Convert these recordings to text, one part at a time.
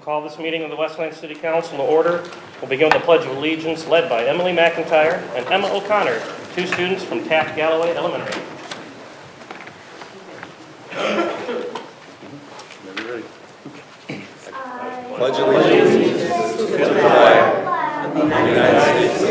Call this meeting of the Westland City Council to order. We'll begin with the Pledge of Allegiance led by Emily McIntyre and Emma O'Connor, two students from Taft Galloway Elementary. Pledge allegiance to the flag of the United States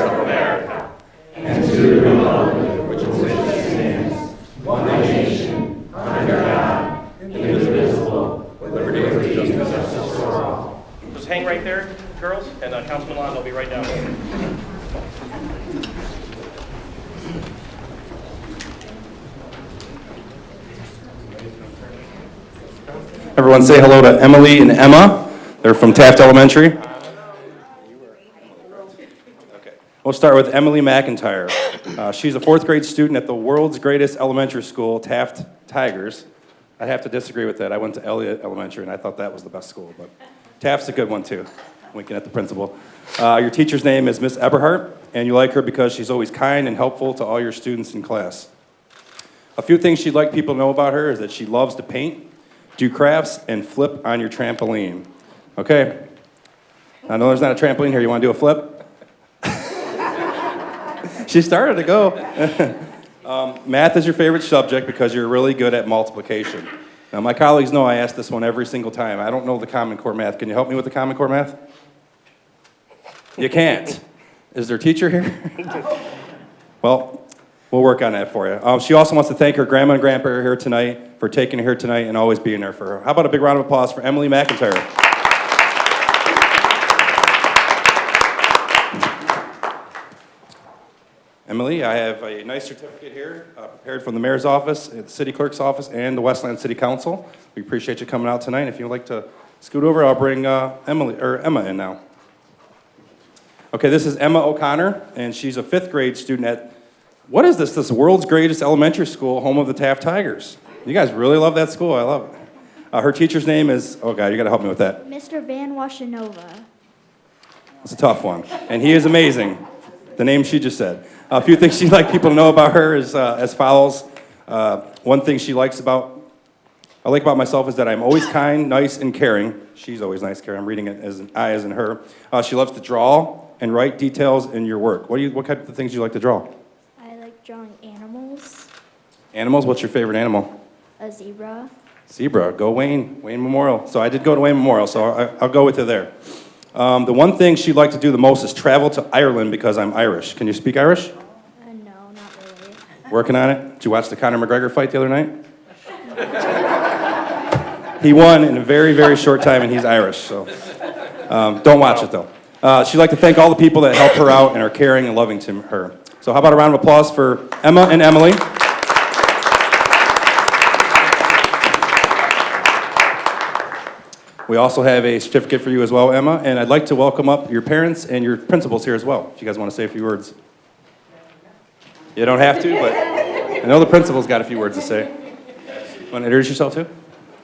of America and to the republic which stands one nation under God, indivisible, with liberty and justice for all. Just hang right there, girls, and Councilman Lon will be right down here. Everyone say hello to Emily and Emma. They're from Taft Elementary. Okay. We'll start with Emily McIntyre. She's a fourth grade student at the world's greatest elementary school, Taft Tigers. I'd have to disagree with that. I went to Elliott Elementary, and I thought that was the best school, but Taft's a good one, too. Winking at the principal. Your teacher's name is Miss Eberhardt, and you like her because she's always kind and helpful to all your students in class. A few things she'd like people to know about her is that she loves to paint, do crafts, and flip on your trampoline. Okay. I know there's not a trampoline here. You want to do a flip? She started to go. Math is your favorite subject because you're really good at multiplication. Now, my colleagues know I ask this one every single time. I don't know the Common Core math. Can you help me with the Common Core math? You can't. Is there a teacher here? Well, we'll work on that for you. She also wants to thank her grandma and grandpa here tonight for taking her here tonight and always being there for her. How about a big round of applause for Emily McIntyre? Emily, I have a nice certificate here prepared from the mayor's office, the city clerk's office, and the Westland City Council. We appreciate you coming out tonight. If you'd like to scoot over, I'll bring Emma in now. Okay, this is Emma O'Connor, and she's a fifth grade student at, what is this? This world's greatest elementary school, home of the Taft Tigers. You guys really love that school. I love it. Her teacher's name is, oh God, you got to help me with that. Mr. Van Washenova. It's a tough one, and he is amazing. The name she just said. A few things she'd like people to know about her is as follows. One thing I like about myself is that I'm always kind, nice, and caring. She's always nice, caring. I'm reading it as an I as in her. She loves to draw and write details in your work. What kind of things do you like to draw? I like drawing animals. Animals? What's your favorite animal? A zebra. Zebra. Go Wayne Memorial. So I did go to Wayne Memorial, so I'll go with you there. The one thing she'd like to do the most is travel to Ireland because I'm Irish. Can you speak Irish? No, not really. Working on it. Did you watch the Conor McGregor fight the other night? He won in a very, very short time, and he's Irish, so don't watch it, though. She'd like to thank all the people that helped her out and are caring and loving to her. So how about a round of applause for Emma and Emily? We also have a certificate for you as well, Emma, and I'd like to welcome up your parents and your principals here as well, if you guys want to say a few words. You don't have to, but I know the principal's got a few words to say. You want to introduce yourself too?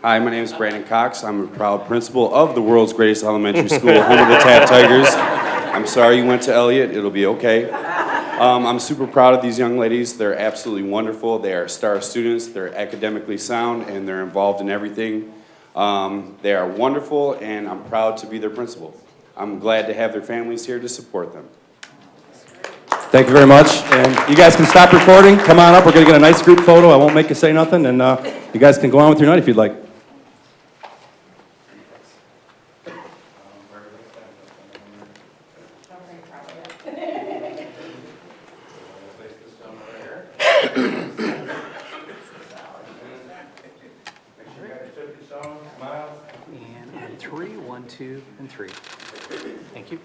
Hi, my name is Brandon Cox. I'm a proud principal of the world's greatest elementary school, home of the Taft Tigers. I'm sorry you went to Elliott. It'll be okay. I'm super proud of these young ladies. They're absolutely wonderful. They are star students. They're academically sound, and they're involved in everything. They are wonderful, and I'm proud to be their principal. I'm glad to have their families here to support them. Thank you very much. And you guys can stop recording. Come on up. We're going to get a nice group photo. I won't make you say nothing, and you guys can go on with your night if you'd like. And 3, 1, 2, and 3. Thank you.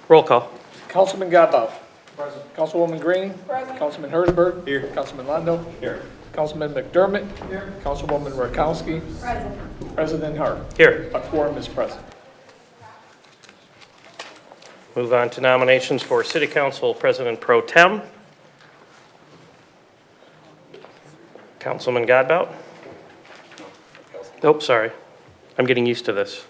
Roll call. Councilman Godbout. Present. Councilwoman Green. Present. Councilman Herzberg. Here. Councilman Londo. Here. Councilman McDermott. Here. Councilwoman Rakowski. Present. President Hart. Here. A quorum is present. Move on to nominations for City Council President Pro Tem. Councilman Godbout? Nope, sorry. I'm getting used to this.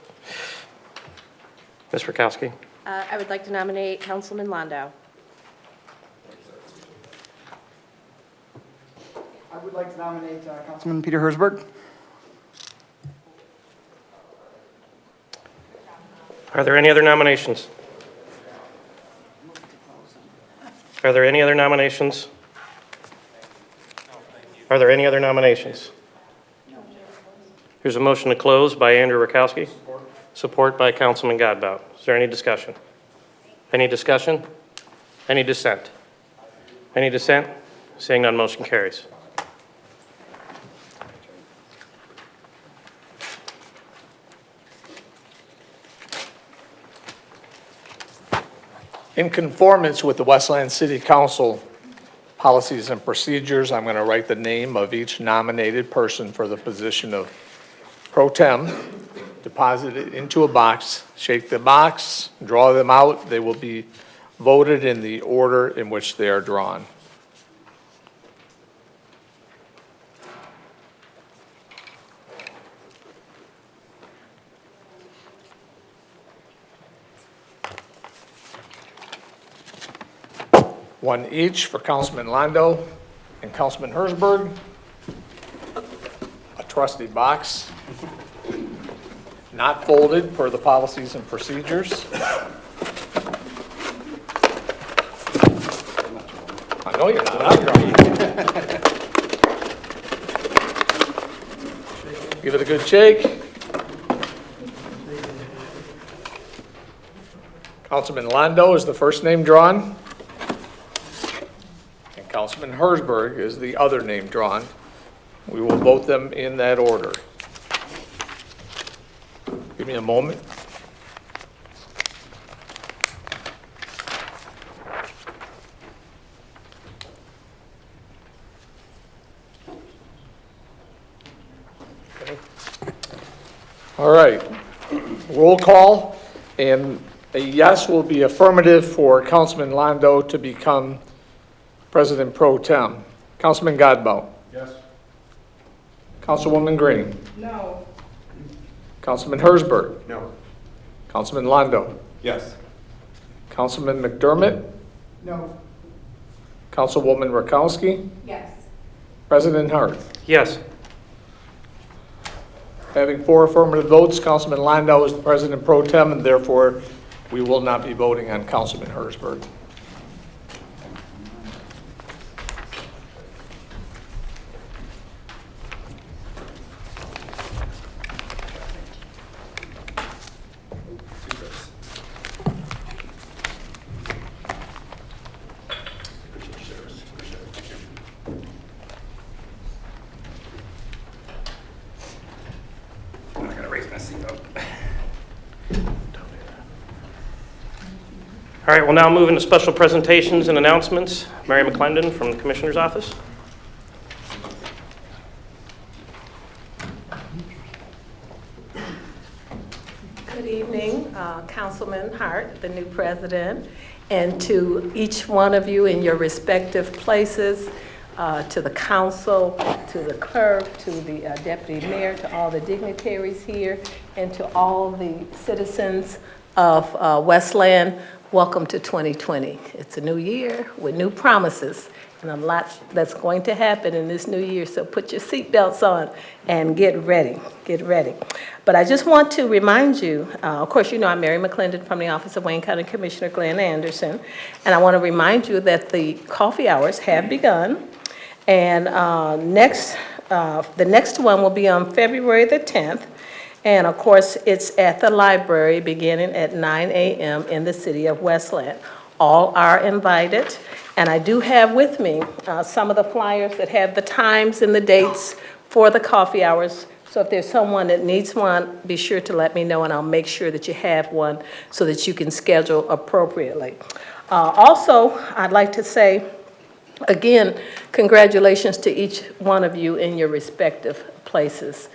Ms. Rakowski? I would like to nominate Councilman Landau. I would like to nominate Councilman Peter Hersberg. Are there any other nominations? Are there any other nominations? Are there any other nominations? Here's a motion to close by Andrew Rakowski. Support by Councilman Godbout. Is there any discussion? Any discussion? Any dissent? Any dissent? Seeing none, motion carries. In conformance with the Westland City Council policies and procedures, I'm going to write the name of each nominated person for the position of pro tem, deposit it into a box, shake the box, draw them out. They will be voted in the order in which they are drawn. One each for Councilman Londo and Councilman Hersberg. A trustee box, not folded per the policies and procedures. I know you're not, I'm drawing. Give it a good shake. Councilman Londo is the first name drawn. Councilman Hersberg is the other name drawn. We will vote them in that order. Give me a moment. Okay. All right. Roll call, and a yes will be affirmative for Councilman Londo to become President Pro Tem. Councilman Godbout? Yes. Councilwoman Green? No. Councilman Hersberg? No. Councilman Londo? Yes. Councilman McDermott? No. Councilwoman Rakowski? Yes. President Hart? Yes. Having 4 affirmative votes, Councilman Londo is the President Pro Tem, and therefore we will not be voting on Councilman Hersberg. I'm not gonna raise my seat up. All right, we'll now move into special presentations and announcements. Mary McClendon from the Commissioner's Office. Good evening, Councilman Hart, the new president, and to each one of you in your respective places, to the council, to the clerk, to the deputy mayor, to all the dignitaries here, and to all the citizens of Westland. Welcome to 2020. It's a new year with new promises and a lot that's going to happen in this new year. So put your seatbelts on and get ready, get ready. But I just want to remind you, of course, you know I'm Mary McClendon from the Office of Wayne County Commissioner Glenn Anderson. And I want to remind you that the coffee hours have begun. And the next one will be on February the 10th. And of course, it's at the library beginning at 9 a.m. in the city of Westland. All are invited. And I do have with me some of the flyers that have the times and the dates for the coffee hours. So if there's someone that needs one, be sure to let me know and I'll make sure that you have one so that you can schedule appropriately. Also, I'd like to say, again, congratulations to each one of you in your respective places.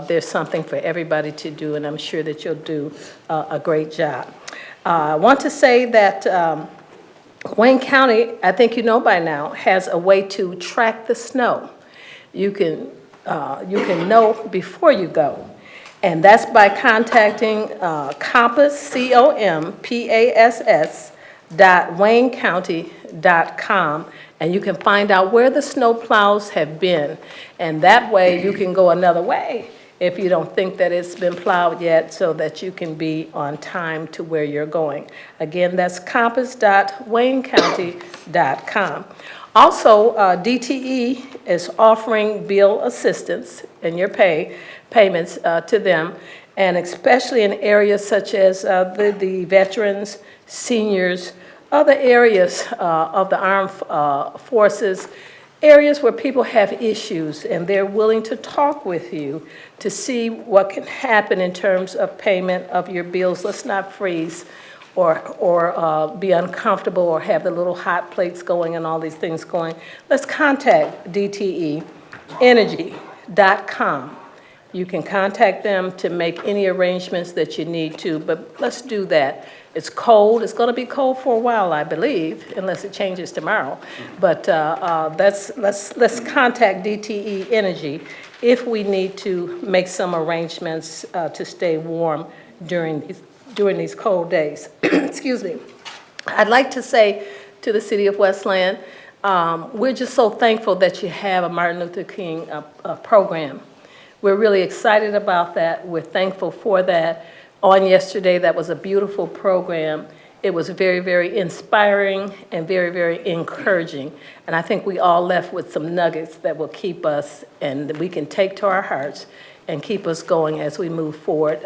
There's something for everybody to do, and I'm sure that you'll do a great job. I want to say that Wayne County, I think you know by now, has a way to track the snow. you can know before you go. And that's by contacting Compass, COMPASS, .waynecounty.com, and you can find out where the snow plows have been. And that way, you can go another way if you don't think that it's been plowed yet, so that you can be on time to where you're going. Again, that's compass.waynecounty.com. Also, DTE is offering bill assistance in your payments to them, and especially in areas such as the veterans, seniors, other areas of the armed forces, areas where people have issues, and they're willing to talk with you to see what can happen in terms of payment of your bills. Let's not freeze or be uncomfortable or have the little hot plates going and all these things going. Let's contact DTEenergy.com. You can contact them to make any arrangements that you need to, but let's do that. It's cold. It's going to be cold for a while, I believe, unless it changes tomorrow. But let's contact DTE Energy if we need to make some arrangements to stay warm during these cold days. Excuse me. I'd like to say to the city of Westland, we're just so thankful that you have a Martin Luther King program. We're really excited about that. We're thankful for that. On yesterday, that was a beautiful program. It was very, very inspiring and very, very encouraging. And I think we all left with some nuggets that will keep us and that we can take to our hearts and keep us going as we move forward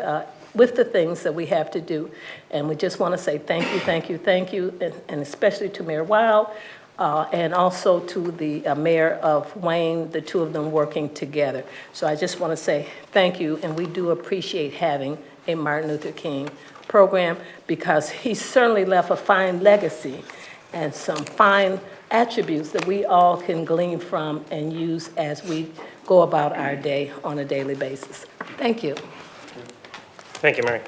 with the things that we have to do. And we just want to say thank you, thank you, thank you, and especially to Mayor Wild and also to the mayor of Wayne, the two of them working together. So I just want to say thank you, and we do appreciate having a Martin Luther King program, because he certainly left a fine legacy and some fine attributes that we all can glean from and use as we go about our day on a daily basis. Thank you. Thank you, Mary.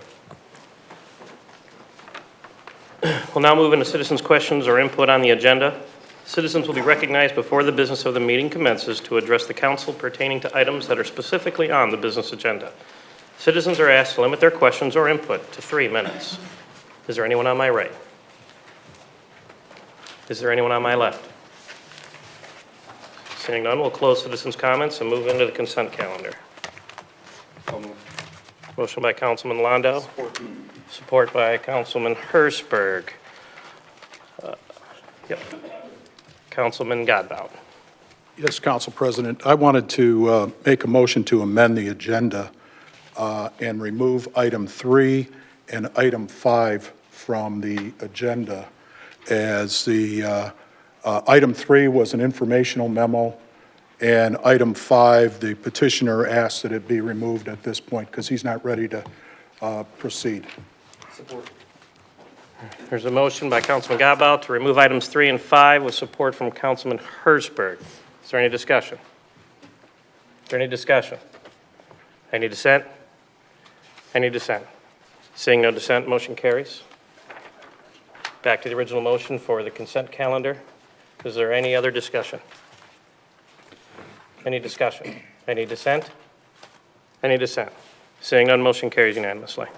We'll now move into citizens' questions or input on the agenda. Citizens will be recognized before the business of the meeting commences to address the council pertaining to items that are specifically on the business agenda. Citizens are asked to limit their questions or input to 3 minutes. Is there anyone on my right? Is there anyone on my left? Seeing none, we'll close citizens' comments and move into the consent calendar. Motion by Councilman Landau. Support by Councilman Hertzberg. Councilman Godbout. Yes, Council President. I wanted to make a motion to amend the agenda and remove item 3 and item 5 from the agenda, as the item 3 was an informational memo, and item 5, the petitioner asked that it be removed at this point because he's not ready to proceed. Support. There's a motion by Councilman Godbout to remove items 3 and 5 with support from Councilman Hertzberg. Is there any discussion? Is there any discussion? Any dissent? Any dissent? Seeing no dissent, motion carries. Back to the original motion for the consent calendar. Is there any other discussion? Any discussion? Any dissent? Any dissent? Seeing none, motion carries unanimously.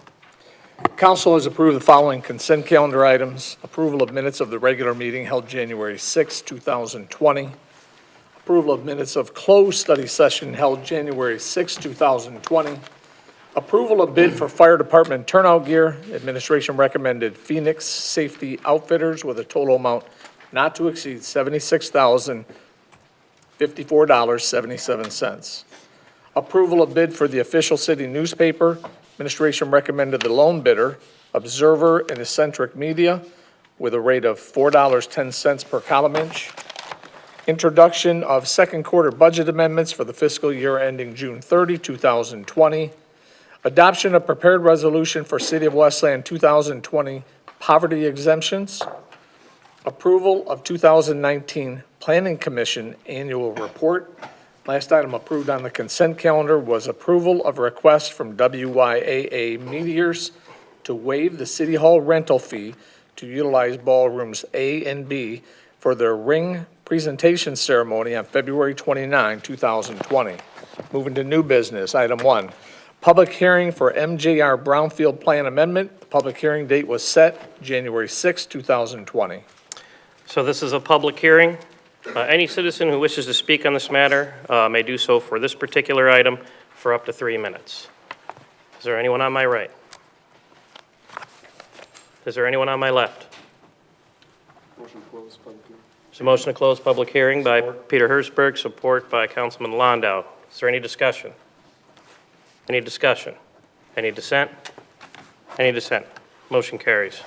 Council has approved the following consent calendar items: approval of minutes of the regular meeting held January 6, 2020, approval of minutes of closed study session held January 6, 2020, approval of bid for fire department turnout gear. Administration recommended Phoenix Safety Outfitters with a total amount not to exceed $76,054.77. Approval of bid for the official city newspaper. Administration recommended the lone bidder, Observer and Eccentric Media, with a rate of $4.10 per column inch. Introduction of second quarter budget amendments for the fiscal year ending June 30, 2020. Adoption of prepared resolution for City of Westland 2020 poverty exemptions. Approval of 2019 Planning Commission annual report. Last item approved on the consent calendar was approval of a request from WYAA Meteors to waive the City Hall rental fee to utilize ballrooms A and B for their ring presentation ceremony on February 29, 2020. Moving to new business, item 1, public hearing for MJR Brownfield Plan Amendment. The public hearing date was set January 6, 2020. So this is a public hearing. Any citizen who wishes to speak on this matter may do so for this particular item for up to 3 minutes. Is there anyone on my right? Is there anyone on my left? There's a motion to close public hearing by Peter Hersberg, support by Councilman Landau. Is there any discussion? Any discussion? Any dissent? Any dissent? Motion carries.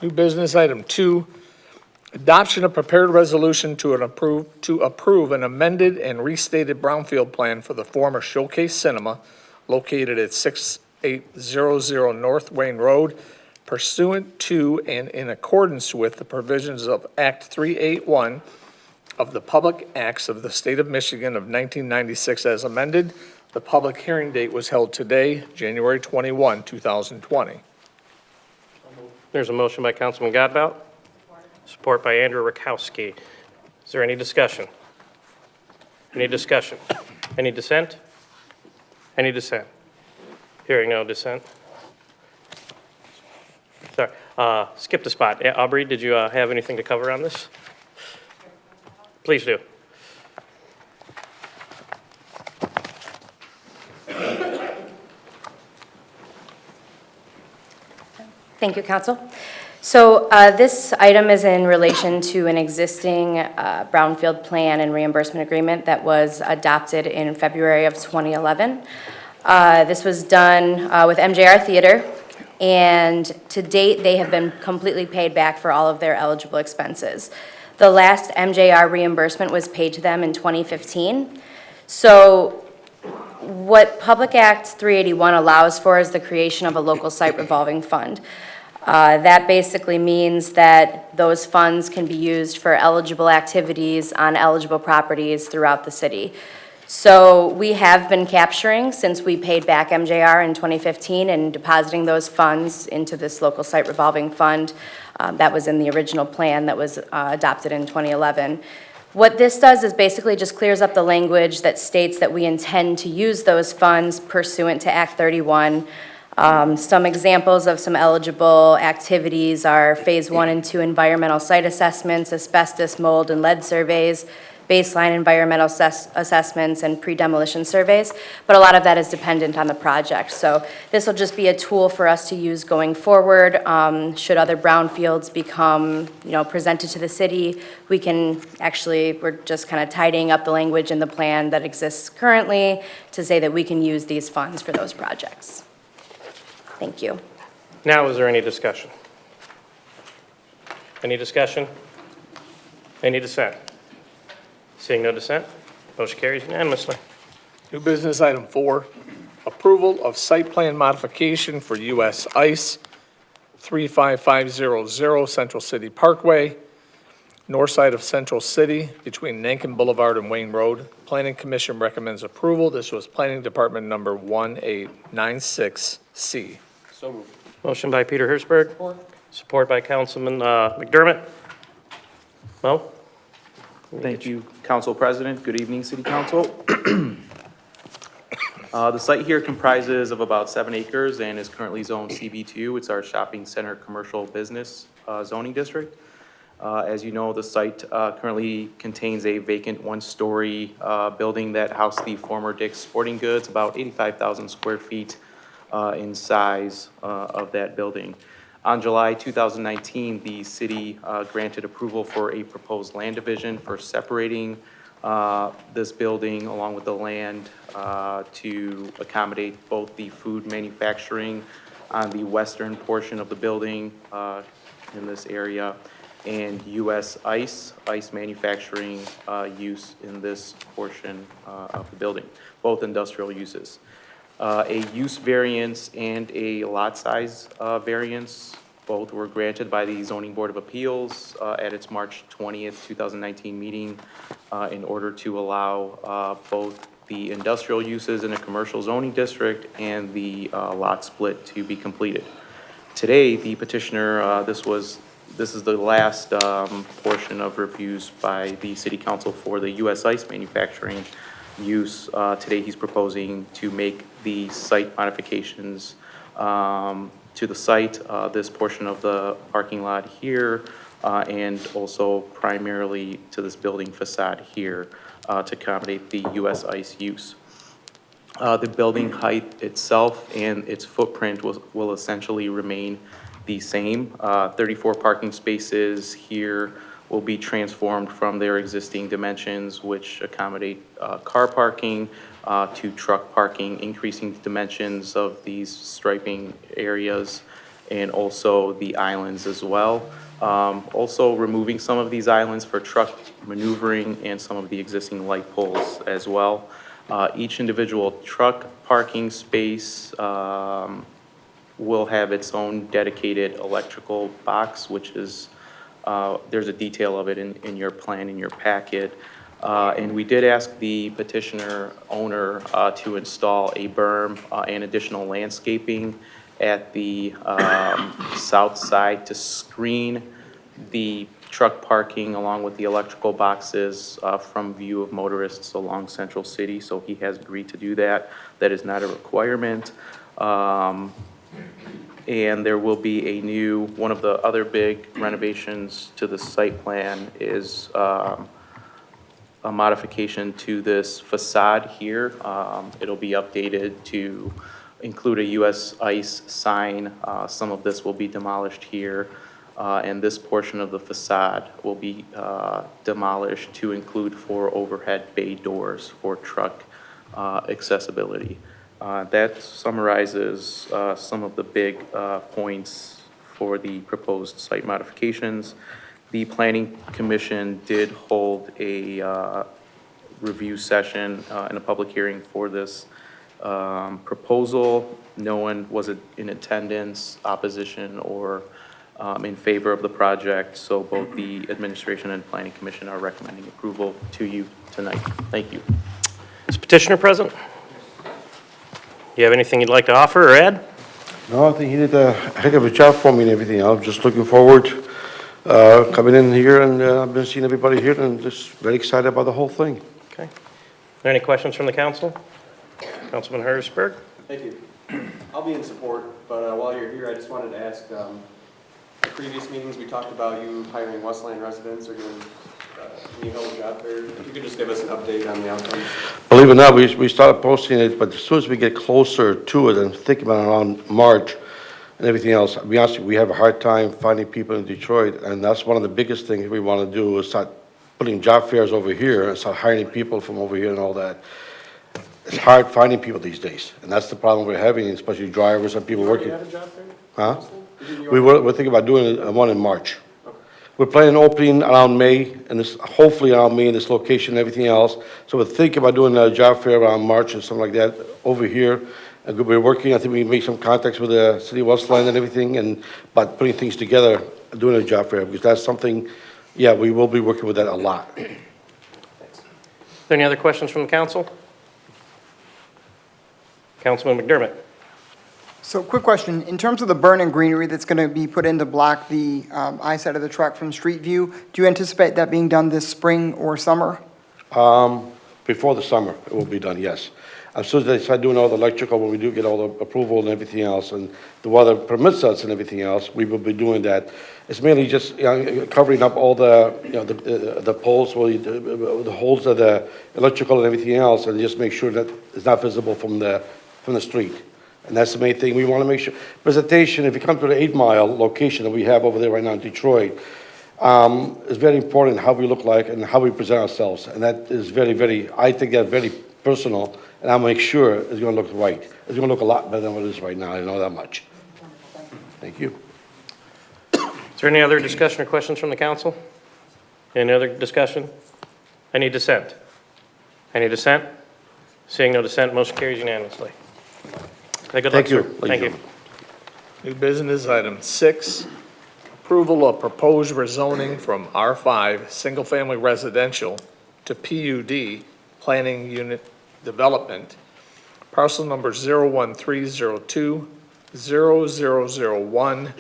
New business, item 2, adoption of prepared resolution to approve an amended and restated brownfield plan for the former Showcase Cinema located at 6800 North Wayne Road, pursuant to and in accordance with the provisions of Act 381 of the Public Acts of the State of Michigan of 1996 as amended. The public hearing date was held today, January 21, 2020. There's a motion by Councilman Godbout, support by Andrew Rakowski. Is there any discussion? Any discussion? Any dissent? Any dissent? Hearing no dissent. Sorry, skip the spot. Yeah, Aubrey, did you have anything to cover on this? Please do. Thank you, Council. So this item is in relation to an existing brownfield plan and reimbursement agreement that was adopted in February of 2011. This was done with MJR Theater, and to date, they have been completely paid back for all of their eligible expenses. The last MJR reimbursement was paid to them in 2015. So what Public Act 381 allows for is the creation of a local site revolving fund. That basically means that those funds can be used for eligible activities on eligible properties throughout the city. So we have been capturing, since we paid back MJR in 2015, and depositing those funds into this local site revolving fund that was in the original plan that was adopted in 2011. What this does is basically just clears up the language that states that we intend to use those funds pursuant to Act 31. Some examples of some eligible activities are Phase 1 and 2 environmental site assessments, asbestos, mold, and lead surveys, baseline environmental assessments, and pre-demolition surveys, but a lot of that is dependent on the project. So this will just be a tool for us to use going forward. Should other brownfields become, presented to the city, we can actually, we're just kind of tidying up the language in the plan that exists currently to say that we can use these funds for those projects. Thank you. Now, is there any discussion? Any discussion? Any dissent? Seeing no dissent, motion carries unanimously. New business, item 4, approval of site plan modification for U.S. ICE 35500 Central City Parkway, north side of Central City between Nankin Boulevard and Wayne Road. Planning Commission recommends approval. This was Planning Department number 1896C. So moved. Motion by Peter Hersberg. Support by Councilman McDermott. Mo? Thank you, Council President. Good evening, City Council. The site here comprises of about 7 acres and is currently zoned CB2. It's our shopping center commercial business zoning district. As you know, the site currently contains a vacant one-story building that housed the former Dick's Sporting Goods, about 85,000 square feet in size of that building. On July 2019, the city granted approval for a proposed land division for separating this building along with the land to accommodate both the food manufacturing on the western portion of the building in this area and U.S. ice manufacturing use in this portion of the building, both industrial uses. A use variance and a lot size variance, both were granted by the Zoning Board of Appeals at its March 20th, 2019 meeting in order to allow both the industrial uses in a commercial zoning district and the lot split to be completed. Today, the petitioner, this was this is the last portion of reviews by the city council for the U.S. ice manufacturing use. Today, he's proposing to make the site modifications to the site, this portion of the parking lot here, and also primarily to this building facade here to accommodate the U.S. ice use. The building height itself and its footprint will essentially remain the same. 34 parking spaces here will be transformed from their existing dimensions, which accommodate car parking, to truck parking, increasing the dimensions of these striping areas and also the islands as well. Also removing some of these islands for truck maneuvering and some of the existing light poles as well. Each individual truck parking space will have its own dedicated electrical box, which is, there's a detail of it in your plan, in your packet. And we did ask the petitioner owner to install a berm and additional landscaping at the south side to screen the truck parking along with the electrical boxes from view of motorists along Central City. So he has agreed to do that. That is not a requirement. And there will be a new, one of the other big renovations to the site plan is a modification to this facade here. It'll be updated to include a U.S. ice sign. Some of this will be demolished here. And this portion of the facade will be demolished to include 4 overhead bay doors for truck accessibility. That summarizes some of the big points for the proposed site modifications. The Planning Commission did hold a review session and a public hearing for this proposal. No one was in attendance, opposition, or in favor of the project, so both the administration and Planning Commission are recommending approval to you tonight. Thank you. Is petitioner present? Do you have anything you'd like to offer or add? No, I think he did a heck of a job for me and everything. I'm just looking forward coming in here, and I've been seeing everybody here and just very excited about the whole thing. Okay. Are there any questions from the council? Councilman Hertzberg? Thank you. I'll be in support, but while you're here, I just wanted to ask, the previous meetings, we talked about you hiring Westland residents or doing new home job fair. If you could just give us an update on the outcome. Believe it or not, we started posting it, but as soon as we get closer to it and think about it around March and everything else, to be honest, we have a hard time finding people in Detroit, and that's one of the biggest things we want to do is start putting job fairs over here and start hiring people from over here and all that. It's hard finding people these days, and that's the problem we're having, especially drivers and people working. You already have a job fair? Huh? We're thinking about doing one in March. Okay. We're planning on opening around May, and this, hopefully around May in this location and everything else. So we're thinking about doing a job fair around March and something like that over here. And we're working, I think we made some contacts with the city of Westland and everything, and about putting things together, doing a job fair, because that's something, yeah, we will be working with that a lot. Are there any other questions from the council? Councilman McDermott. So quick question, in terms of the burn and greenery that's going to be put in to block the eyesight of the truck from street view, do you anticipate that being done this spring or summer? Before the summer, it will be done, yes. As soon as they start doing all the electrical, when we do get all the approval and everything else, and the weather permits us and everything else, we will be doing that. It's mainly just covering up all the, the poles, the holes of the electrical and everything else, and just make sure that it's not visible from the street. And that's the main thing. We want to make sure. Presentation, if you come to the 8 Mile location that we have over there right now in Detroit, it's very important how we look like and how we present ourselves. And that is very, very, I think that's very personal. And I'll make sure it's going to look right. It's going to look a lot better than what it is right now. I know that much. Thank you. Is there any other discussion or questions from the council? Any other discussion? Any dissent? Any dissent? Seeing no dissent, motion carries unanimously. Good luck, Thank you. sir. Thank you. New business item 6, approval of proposed rezoning from R5 Single Family Residential to PUD Planning Unit Development, parcel number 01302 0001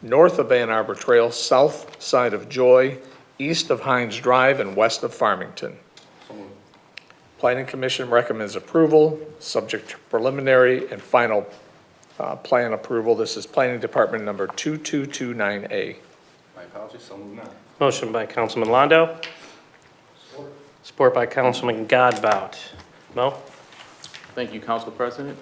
north of Ann Arbor Trail, south side of Joy, east of Hines Drive, and west of Farmington. Planning Commission recommends approval, subject to preliminary and final plan approval. This is Planning Department number 2229A. My apologies, so moved on. Motion by Councilman Londo. Support by Councilman Godbout. Mo? Thank you, Council President.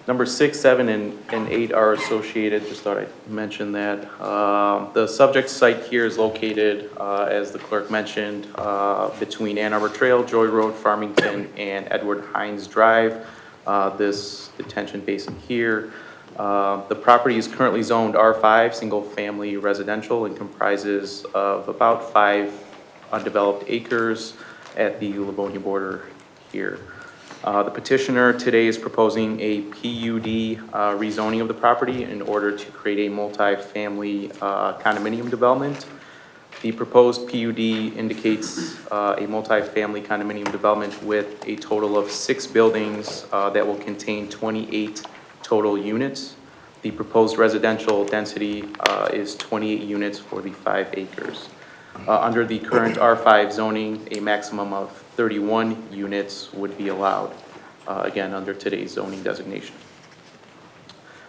Number 6, 7, and 8 are associated, just thought I'd mention that. The subject site here is located, as the clerk mentioned, between Ann Arbor Trail, Joy Road, Farmington, and Edward Hines Drive. This detention basin here. The property is currently zoned R5, single-family residential, and comprises of about 5 undeveloped acres at the Livonia border here. The petitioner today is proposing a PUD rezoning of the property in order to create a multi-family condominium development. The proposed PUD indicates a multi-family condominium development with a total of 6 buildings that will contain 28 total units. The proposed residential density is 28 units for the 5 acres. Under the current R5 zoning, a maximum of 31 units would be allowed, again, under today's zoning designation.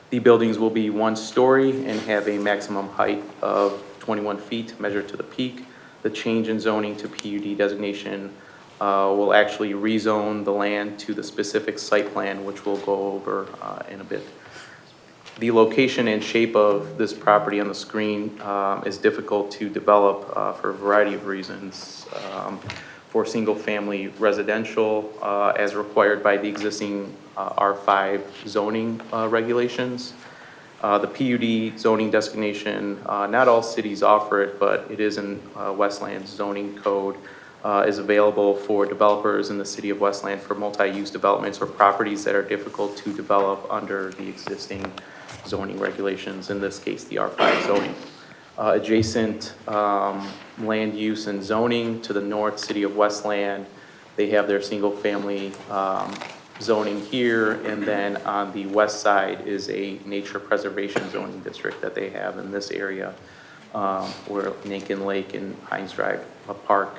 The buildings will be 1-story and have a maximum height of 21 feet measured to the peak. The change in zoning to PUD designation will actually rezone the land to the specific site plan, which we'll go over in a bit. The location and shape of this property on the screen is difficult to develop for a variety of reasons. For single-family residential, as required by the existing R5 zoning regulations. The PUD zoning designation, not all cities offer it, but it is in Westland's zoning code, is available for developers in the city of Westland for multi-use developments or properties that are difficult to develop under the existing zoning regulations, in this case the R5 zoning. Adjacent land use and zoning to the north, city of Westland, they have their single-family zoning here, and then on the west side is a nature preservation zoning district that they have in this area where Nankin Lake and Hines Drive Park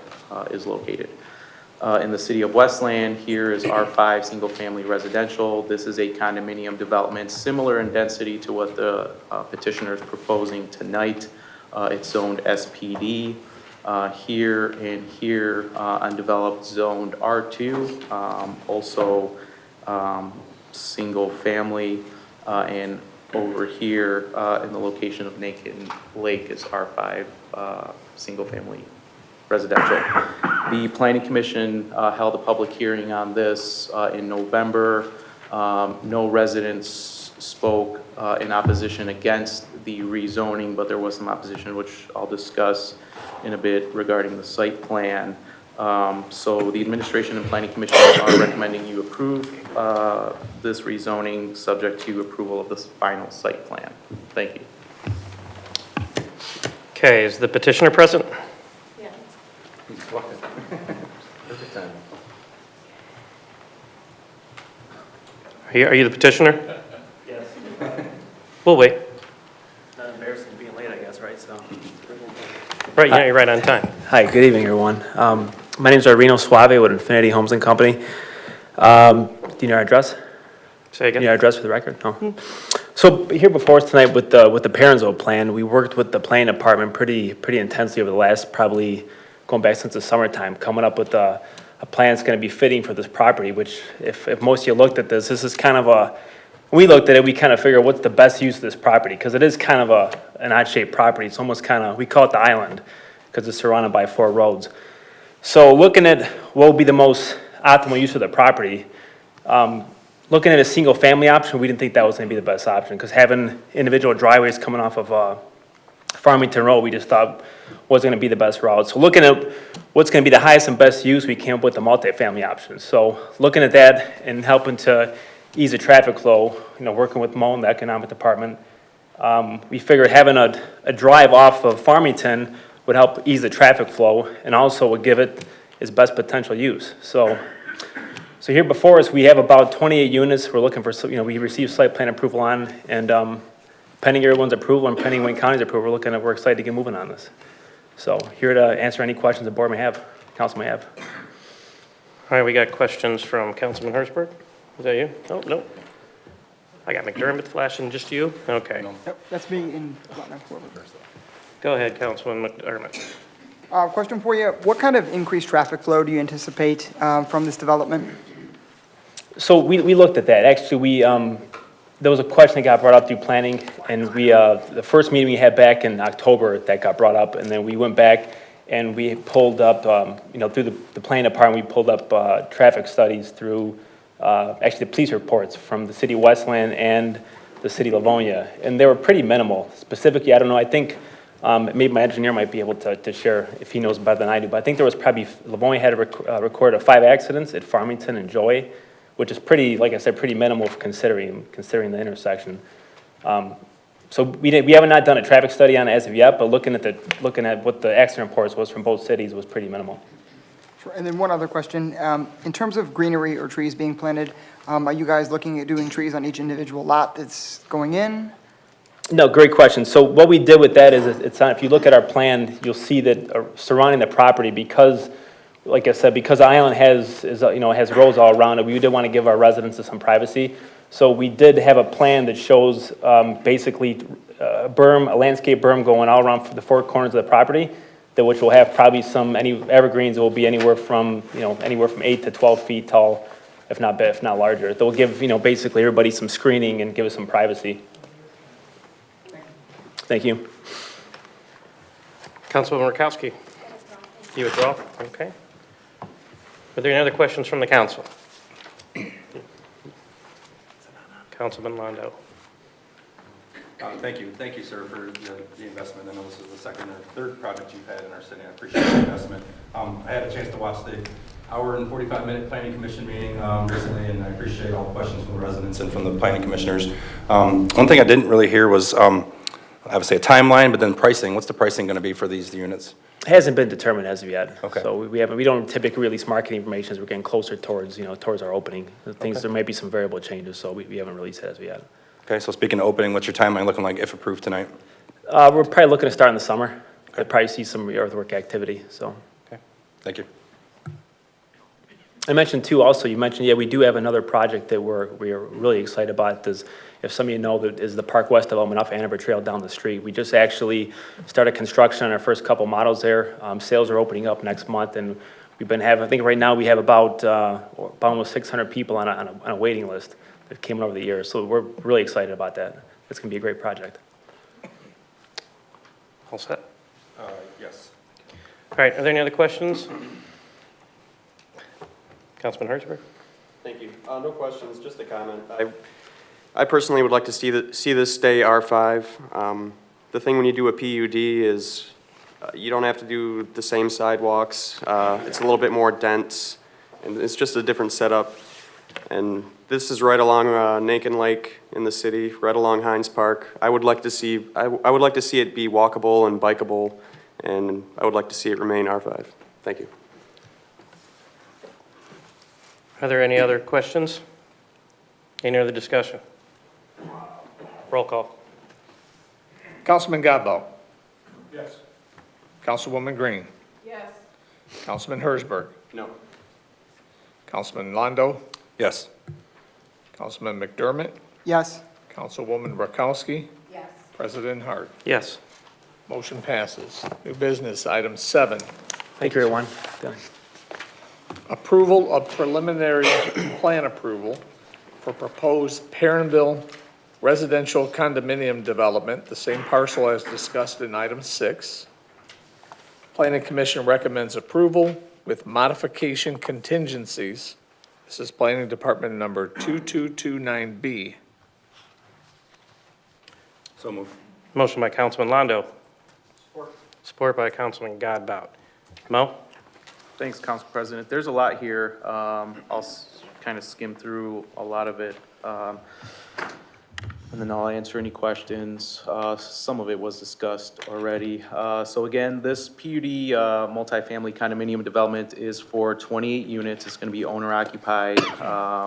is located. In the city of Westland, here is R5 single-family residential. This is a condominium development similar in density to what the petitioner is proposing tonight. It's zoned SPD. Here and here, undeveloped zoned R2, also single-family, and over here in the location of Nankin Lake is R5 single-family residential. The Planning Commission held a public hearing on this in November. No residents spoke in opposition against the rezoning, but there was some opposition, which I'll discuss in a bit regarding the site plan. So the Administration and Planning Commission are recommending you approve this rezoning subject to approval of this final site plan. Thank you. Okay, is the petitioner present? Perfect time. Are you the petitioner? Yes. We'll wait. Not embarrassing being late, I guess, right? So. Right, yeah, you're right on time. Hi, good evening, everyone. My name is Reno Suave with Infinity Homes and Company. Do you know our address? Say again? Do you know our address for the record? No. So here before us tonight with the Parenzo plan, we worked with the planning department pretty intensely over the last probably going back since the summertime, coming up with a plan that's going to be fitting for this property. Which, if most of you looked at this is kind of we looked at it, we kind of figured what's the best use of this property, because it is kind of an odd-shaped property. It's almost kind of, we call it the island, because it's surrounded by 4 roads. So looking at what would be the most optimal use of the property, looking at a single-family option, we didn't think that was going to be the best option, because having individual driveways coming off of Farmington Road, we just thought was going to be the best route. So looking at what's going to be the highest and best use, we came up with the multifamily option. So looking at that and helping to ease the traffic flow, working with Mo and the economic department, we figured having a drive off of Farmington would help ease the traffic flow and also would give it its best potential use. So So here before us, we have about 28 units. We're looking for, we received site plan approval on, and pending everyone's approval and pending Wayne County's approval, we're excited to get moving on this. So here to answer any questions the board may have, council may have. All right, we got questions from Councilman Hertzberg. Is that you? Oh, no. I got McDermott flashing, just you? Okay. Yep, that's me in. Go ahead, Councilman McDermott. Question for you. What kind of increased traffic flow do you anticipate from this development? So we looked at that. Actually, there was a question that got brought up through planning, and the first meeting we had back in October that got brought up, and then we went back and we pulled up, through the planning department, we pulled up traffic studies through, actually the police reports from the city of Westland and the city of Livonia, and they were pretty minimal. Specifically, I don't know, I think maybe my engineer might be able to share if he knows better than I do, but I think there was probably, Livonia had recorded 5 accidents at Farmington and Joy, which is pretty, like I said, pretty minimal considering the intersection. So we haven't not done a traffic study on it as of yet, but looking at what the accident reports was from both cities was pretty minimal. Sure. And then one other question. In terms of greenery or trees being planted, are you guys looking at doing trees on each individual lot that's going in? No, great question. So what we did with that is, if you look at our plan, you'll see that surrounding the property, because, like I said, because the island has roads all around it, we did want to give our residents some privacy. So we did have a plan that shows basically a landscape berm going all around the 4 corners of the property, which will have probably any evergreens that will be anywhere from 8 to 12 feet tall, if not larger. That will give basically everybody some screening and give us some privacy. Thank you. Councilwoman Rakowski. You withdraw? Okay. Are there any other questions from the council? Councilman Londo. Thank you, sir, for the investment. I know this is the second or third project you've had in our city. I appreciate the investment. I had a chance to watch the hour and 45-minute planning commission meeting recently, and I appreciate all the questions from the residents and from the planning commissioners. One thing I didn't really hear was, obviously a timeline, but then pricing. What's the pricing going to be for these units? It hasn't been determined as of yet. Okay. So we don't typically release marketing information as we're getting closer towards our opening. There may be some variable changes, so we haven't released it as of yet. Okay, so speaking of opening, what's your timeline looking like if approved tonight? We're probably looking to start in the summer. I'd probably see some earthwork activity, so. Okay, thank you. I mentioned too, also, you mentioned, we do have another project that we are really excited about. If some of you know, that is the Park West development off Annenberg Trail down the street. We just actually started construction on our first couple models there. Sales are opening up next month, and we've been having, I think right now we have about almost 600 people on a waiting list that came over the years. So we're really excited about that. It's going to be a great project. All set? Yes. All right, are there any other questions? Councilman Hertzberg? Thank you. No questions, just a comment. I personally would like to see this stay R5. The thing when you do a PUD is you don't have to do the same sidewalks. It's a little bit more dense, and it's just a different setup. And this is right along Nakin Lake in the city, right along Hines Park. I would like to see it be walkable and bikeable, and I would like to see it remain R5. Thank you. Are there any other questions? Any other discussion? Roll call. Councilman Godbout. Yes. Councilwoman Green. Yes. Councilman Hersberg. No. Councilman Londo. Yes. Councilman McDermott. Yes. Councilwoman Rakowski. Yes. President Hart. Yes. Motion passes. New business, item 7. Thank you, everyone. Done. Approval of preliminary plan approval for proposed Perrinville residential condominium development, the same parcel as discussed in item 6. Planning Commission recommends approval with modification contingencies. This is Planning Department number 2229B. So moved. Motion by Councilman Londo. Support by Councilman Godbout. Mo? Thanks, Council President. There's a lot here. I'll kind of skim through a lot of it. And then I'll answer any questions. Some of it was discussed already. So again, this PUD multifamily condominium development is for 28 units. It's going to be owner occupied.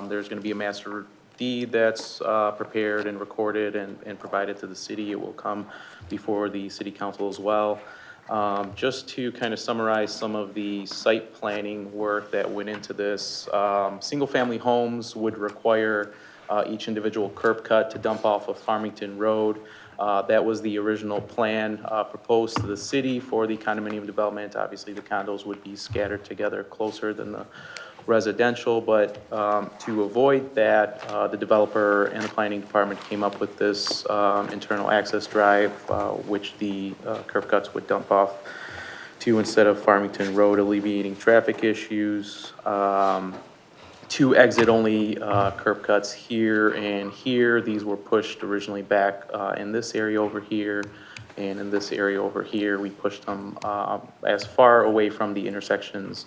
There's going to be a master deed that's prepared and recorded and provided to the city. It will come before the city council as well. Just to kind of summarize some of the site planning work that went into this, single-family homes would require each individual curb cut to dump off of Farmington Road. That was the original plan proposed to the city for the condominium development. Obviously, the condos would be scattered together closer than the residential, but to avoid that, the developer and the planning department came up with this internal access drive, which the curb cuts would dump off to instead of Farmington Road, alleviating traffic issues. Two exit-only curb cuts here and here. These were pushed originally back in this area over here, and in this area over here, we pushed them as far away from the intersections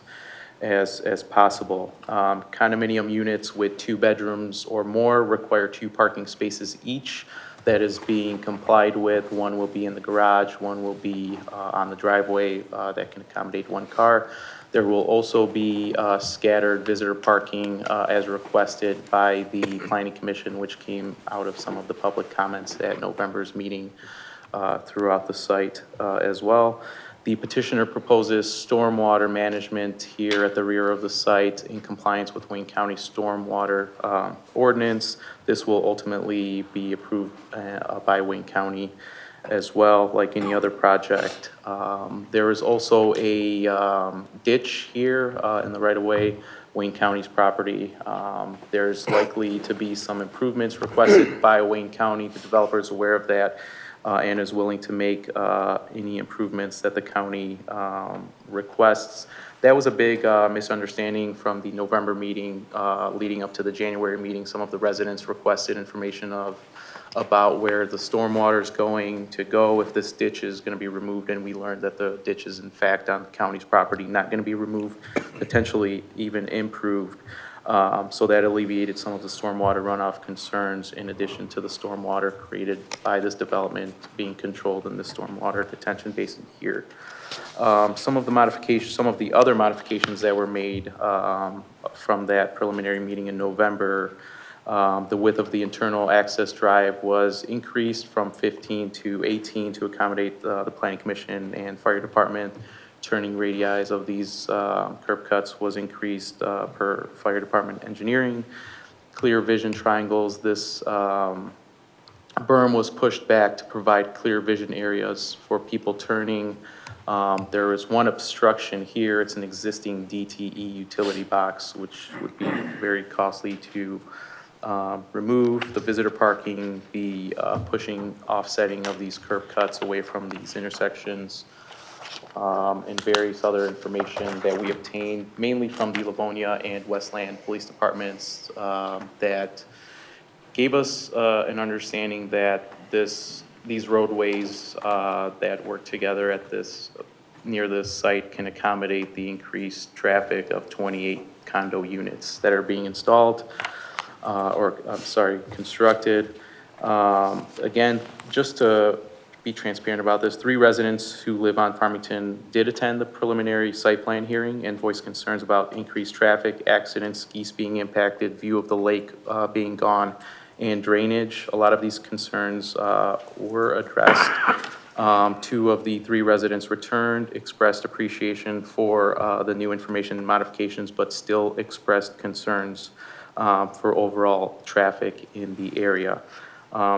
as possible. Condominium units with 2 bedrooms or more require 2 parking spaces each. That is being complied with. One will be in the garage, one will be on the driveway that can accommodate 1 car. There will also be scattered visitor parking as requested by the Planning Commission, which came out of some of the public comments at November's meeting throughout the site as well. The petitioner proposes stormwater management here at the rear of the site in compliance with Wayne County stormwater ordinance. This will ultimately be approved by Wayne County as well, like any other project. There is also a ditch here in the right-of-way, Wayne County's property. There's likely to be some improvements requested by Wayne County. The developer is aware of that and is willing to make any improvements that the county requests. That was a big misunderstanding from the November meeting leading up to the January meeting. Some of the residents requested information about where the stormwater is going to go, if this ditch is going to be removed, and we learned that the ditch is in fact on the county's property, not going to be removed, potentially even improved. So that alleviated some of the stormwater runoff concerns, in addition to the stormwater created by this development being controlled in the stormwater detention basin here. Some of the other modifications that were made from that preliminary meeting in November, the width of the internal access drive was increased from 15 to 18 to accommodate the Planning Commission and Fire Department. Turning radii of these curb cuts was increased per Fire Department engineering. Clear vision triangles, this berm was pushed back to provide clear vision areas for people turning. There is one obstruction here. It's an existing DTE utility box, which would be very costly to remove. The visitor parking, the pushing, offsetting of these curb cuts away from these intersections, and various other information that we obtained, mainly from the Livonia and Westland police departments, that gave us an understanding that these roadways that work together at near this site can accommodate the increased traffic of 28 condo units that are being installed, constructed. Again, just to be transparent about this, 3 residents who live on Farmington did attend the preliminary site plan hearing and voiced concerns about increased traffic, accidents, geese being impacted, view of the lake being gone, and drainage. A lot of these concerns were addressed. 2 of the 3 residents returned, expressed appreciation for the new information and modifications, but still expressed concerns for overall traffic in the area.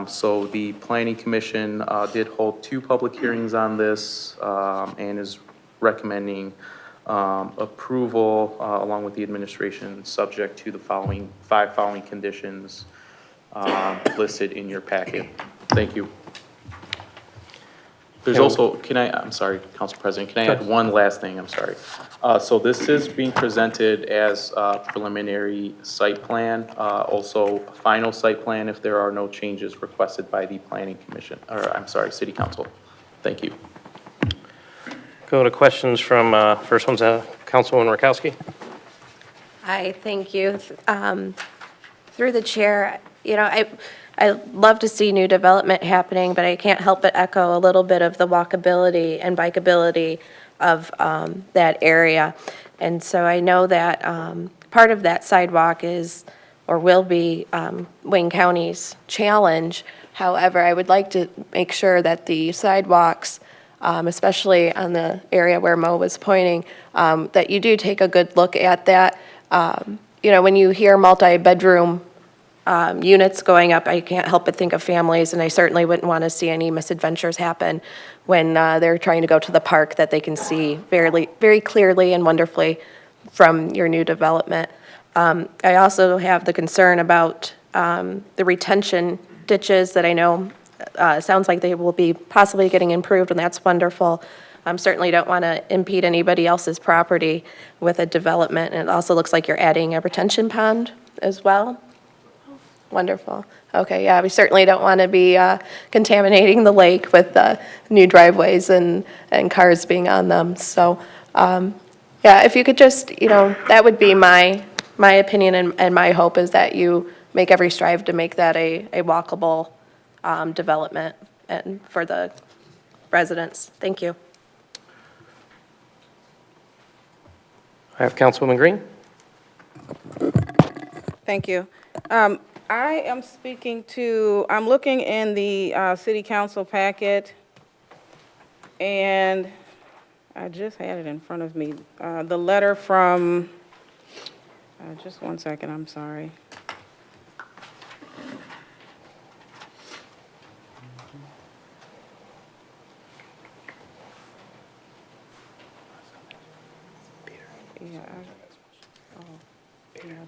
So the Planning Commission did hold 2 public hearings on this and is recommending approval along with the administration, subject to the 5 following conditions listed in your packet. Thank you. There's also, I'm sorry, Council President, can I add one last thing? I'm sorry. So this is being presented as a preliminary site plan, also a final site plan if there are no changes requested by the Planning Commission, or I'm sorry, City Council. Thank you. Go to questions from, first one's Councilwoman Rakowski. Hi, thank you. Through the chair, I love to see new development happening, but I can't help but echo a little bit of the walkability and bikeability of that area. And so I know that part of that sidewalk is, or will be, Wayne County's challenge. However, I would like to make sure that the sidewalks, especially on the area where Mo was pointing, that you do take a good look at that. You know, when you hear multi-bedroom units going up, I can't help but think of families, and I certainly wouldn't want to see any misadventures happen when they're trying to go to the park that they can see very, very clearly and wonderfully from your new development. I also have the concern about the retention ditches that I know sounds like they will be possibly getting improved, and that's wonderful. Certainly don't want to impede anybody else's property with a development, and it also looks like you're adding a retention pond as well. Wonderful. Okay, yeah, we certainly don't want to be contaminating the lake with new driveways and cars being on them. So, yeah, if you could just, you know, that would be my opinion and my hope is that you make every strive to make that a walkable development and for the residents. Thank you. I have Councilwoman Green. Thank you. I am speaking to, I'm looking in the city council packet, and I just had it in front of me. The letter from, just one second, I'm sorry. Yeah,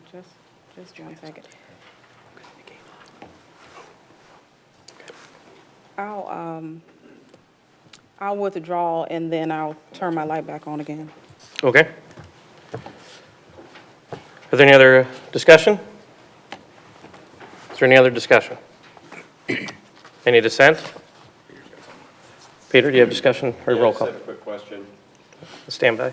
just one second. I'll withdraw and then I'll turn my light back on again. Okay. Are there any other discussion? Is there any other discussion? Any dissent? Peter, do you have discussion or roll call? I just have a quick question. Stand by.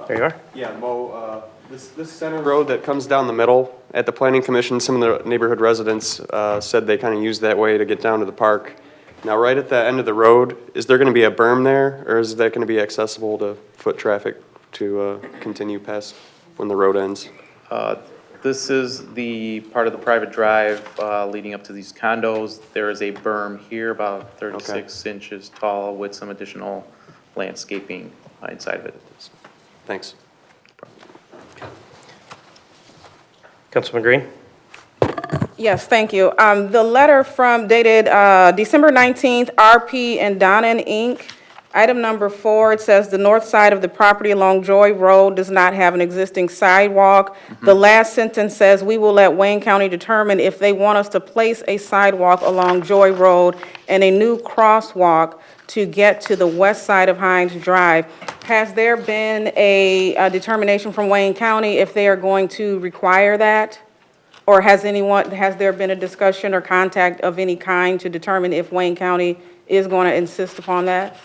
There you are. Yeah, Mo, this center road that comes down the middle, at the planning commission, some of the neighborhood residents said they kind of use that way to get down to the park. Now, right at the end of the road, is there going to be a berm there, or is that going to be accessible to foot traffic to continue past when the road ends? This is the part of the private drive leading up to these condos. There is a berm here about 36 inches tall with some additional landscaping inside of it. Thanks. Councilman Green? Yes, thank you. The letter from dated December 19th, RP and Donnan Inc. Item number 4, it says the north side of the property along Joy Road does not have an existing sidewalk. The last sentence says, we will let Wayne County determine if they want us to place a sidewalk along Joy Road and a new crosswalk to get to the west side of Hines Drive. Has there been a determination from Wayne County if they are going to require that? Or has there been a discussion or contact of any kind to determine if Wayne County is going to insist upon that?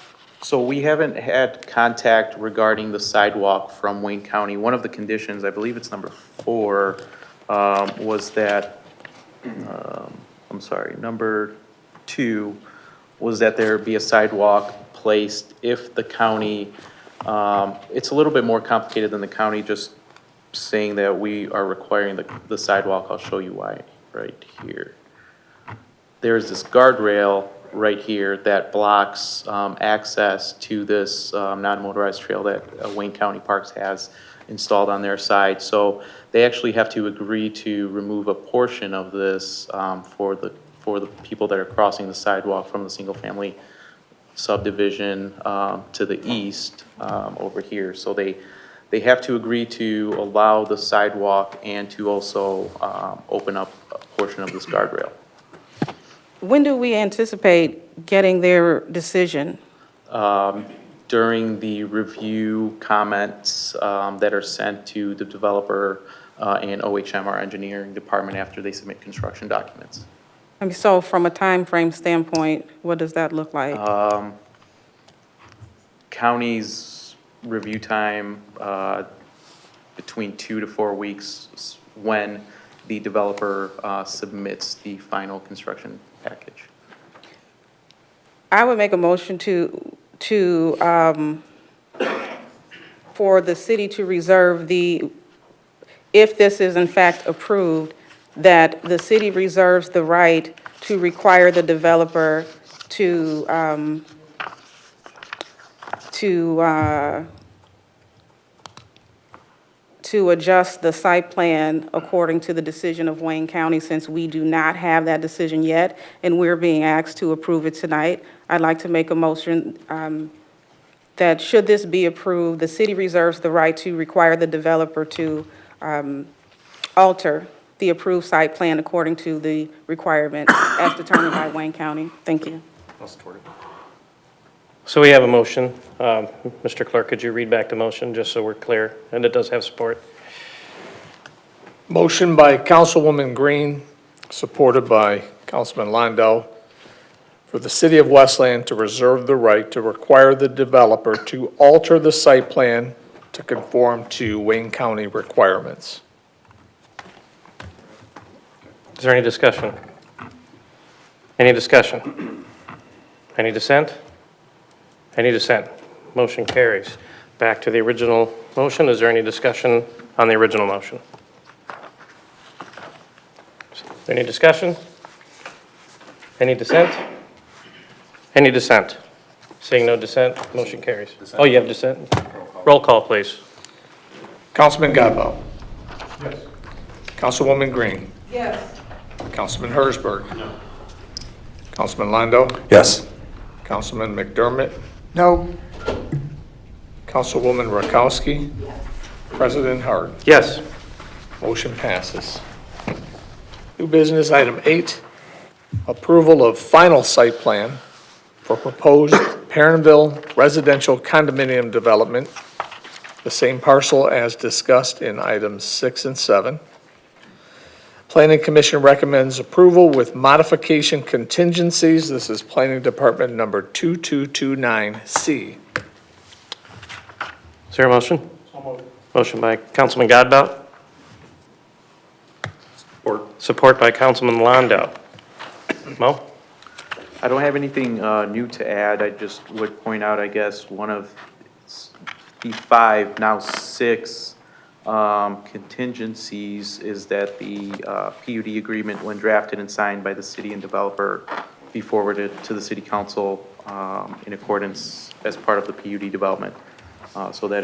So we haven't had contact regarding the sidewalk from Wayne County. One of the conditions, I believe it's number 4, was that, number 2 was that there be a sidewalk placed if the county, it's a little bit more complicated than the county just saying that we are requiring the sidewalk. I'll show you why right here. There's this guardrail right here that blocks access to this non-motorized trail that Wayne County Parks has installed on their side. So they actually have to agree to remove a portion of this for the people that are crossing the sidewalk from the single-family subdivision to the east over here. So they have to agree to allow the sidewalk and to also open up a portion of this guardrail. When do we anticipate getting their decision? During the review comments that are sent to the developer and OHM, our engineering department, after they submit construction documents. I mean, so from a time frame standpoint, what does that look like? County's review time between 2 to 4 weeks when the developer submits the final construction package. I would make a motion for the city to reserve if this is in fact approved, that the city reserves the right to require the developer to adjust the site plan according to the decision of Wayne County, since we do not have that decision yet, and we're being asked to approve it tonight. I'd like to make a motion that should this be approved, the city reserves the right to require the developer to alter the approved site plan according to the requirement as determined by Wayne County. Thank you. I'll support it. So we have a motion. Mr. Clerk, could you read back the motion just so we're clear? And it does have support. Motion by Councilwoman Green, supported by Councilman Landau, for the city of Westland to reserve the right to require the developer to alter the site plan to conform to Wayne County requirements. Is there any discussion? Any discussion? Any dissent? Any dissent? Motion carries. Back to the original motion. Is there any discussion on the original motion? Is there any discussion? Any dissent? Any dissent? Seeing no dissent, motion carries. Oh, you have dissent? Roll call, please. Councilman Godbout. Yes. Councilwoman Green. Yes. Councilman Hersberg. No. Councilman Landau. Yes. Councilman McDermott. No. Councilwoman Rakowski. Yes. President Hart. Yes. Motion passes. New business item 8, approval of final site plan for proposed Perrinville residential condominium development, the same parcel as discussed in items 6 and 7. Planning Commission recommends approval with modification contingencies. This is Planning Department number 2229C. Is there a motion? Motion by Councilman Godbout. Support by Councilman Landau. Mo? I don't have anything new to add. I just would point out, I guess, one of the 5, now 6 contingencies is that the PUD agreement, when drafted and signed by the city and developer, be forwarded to the city council in accordance as part of the PUD development. So that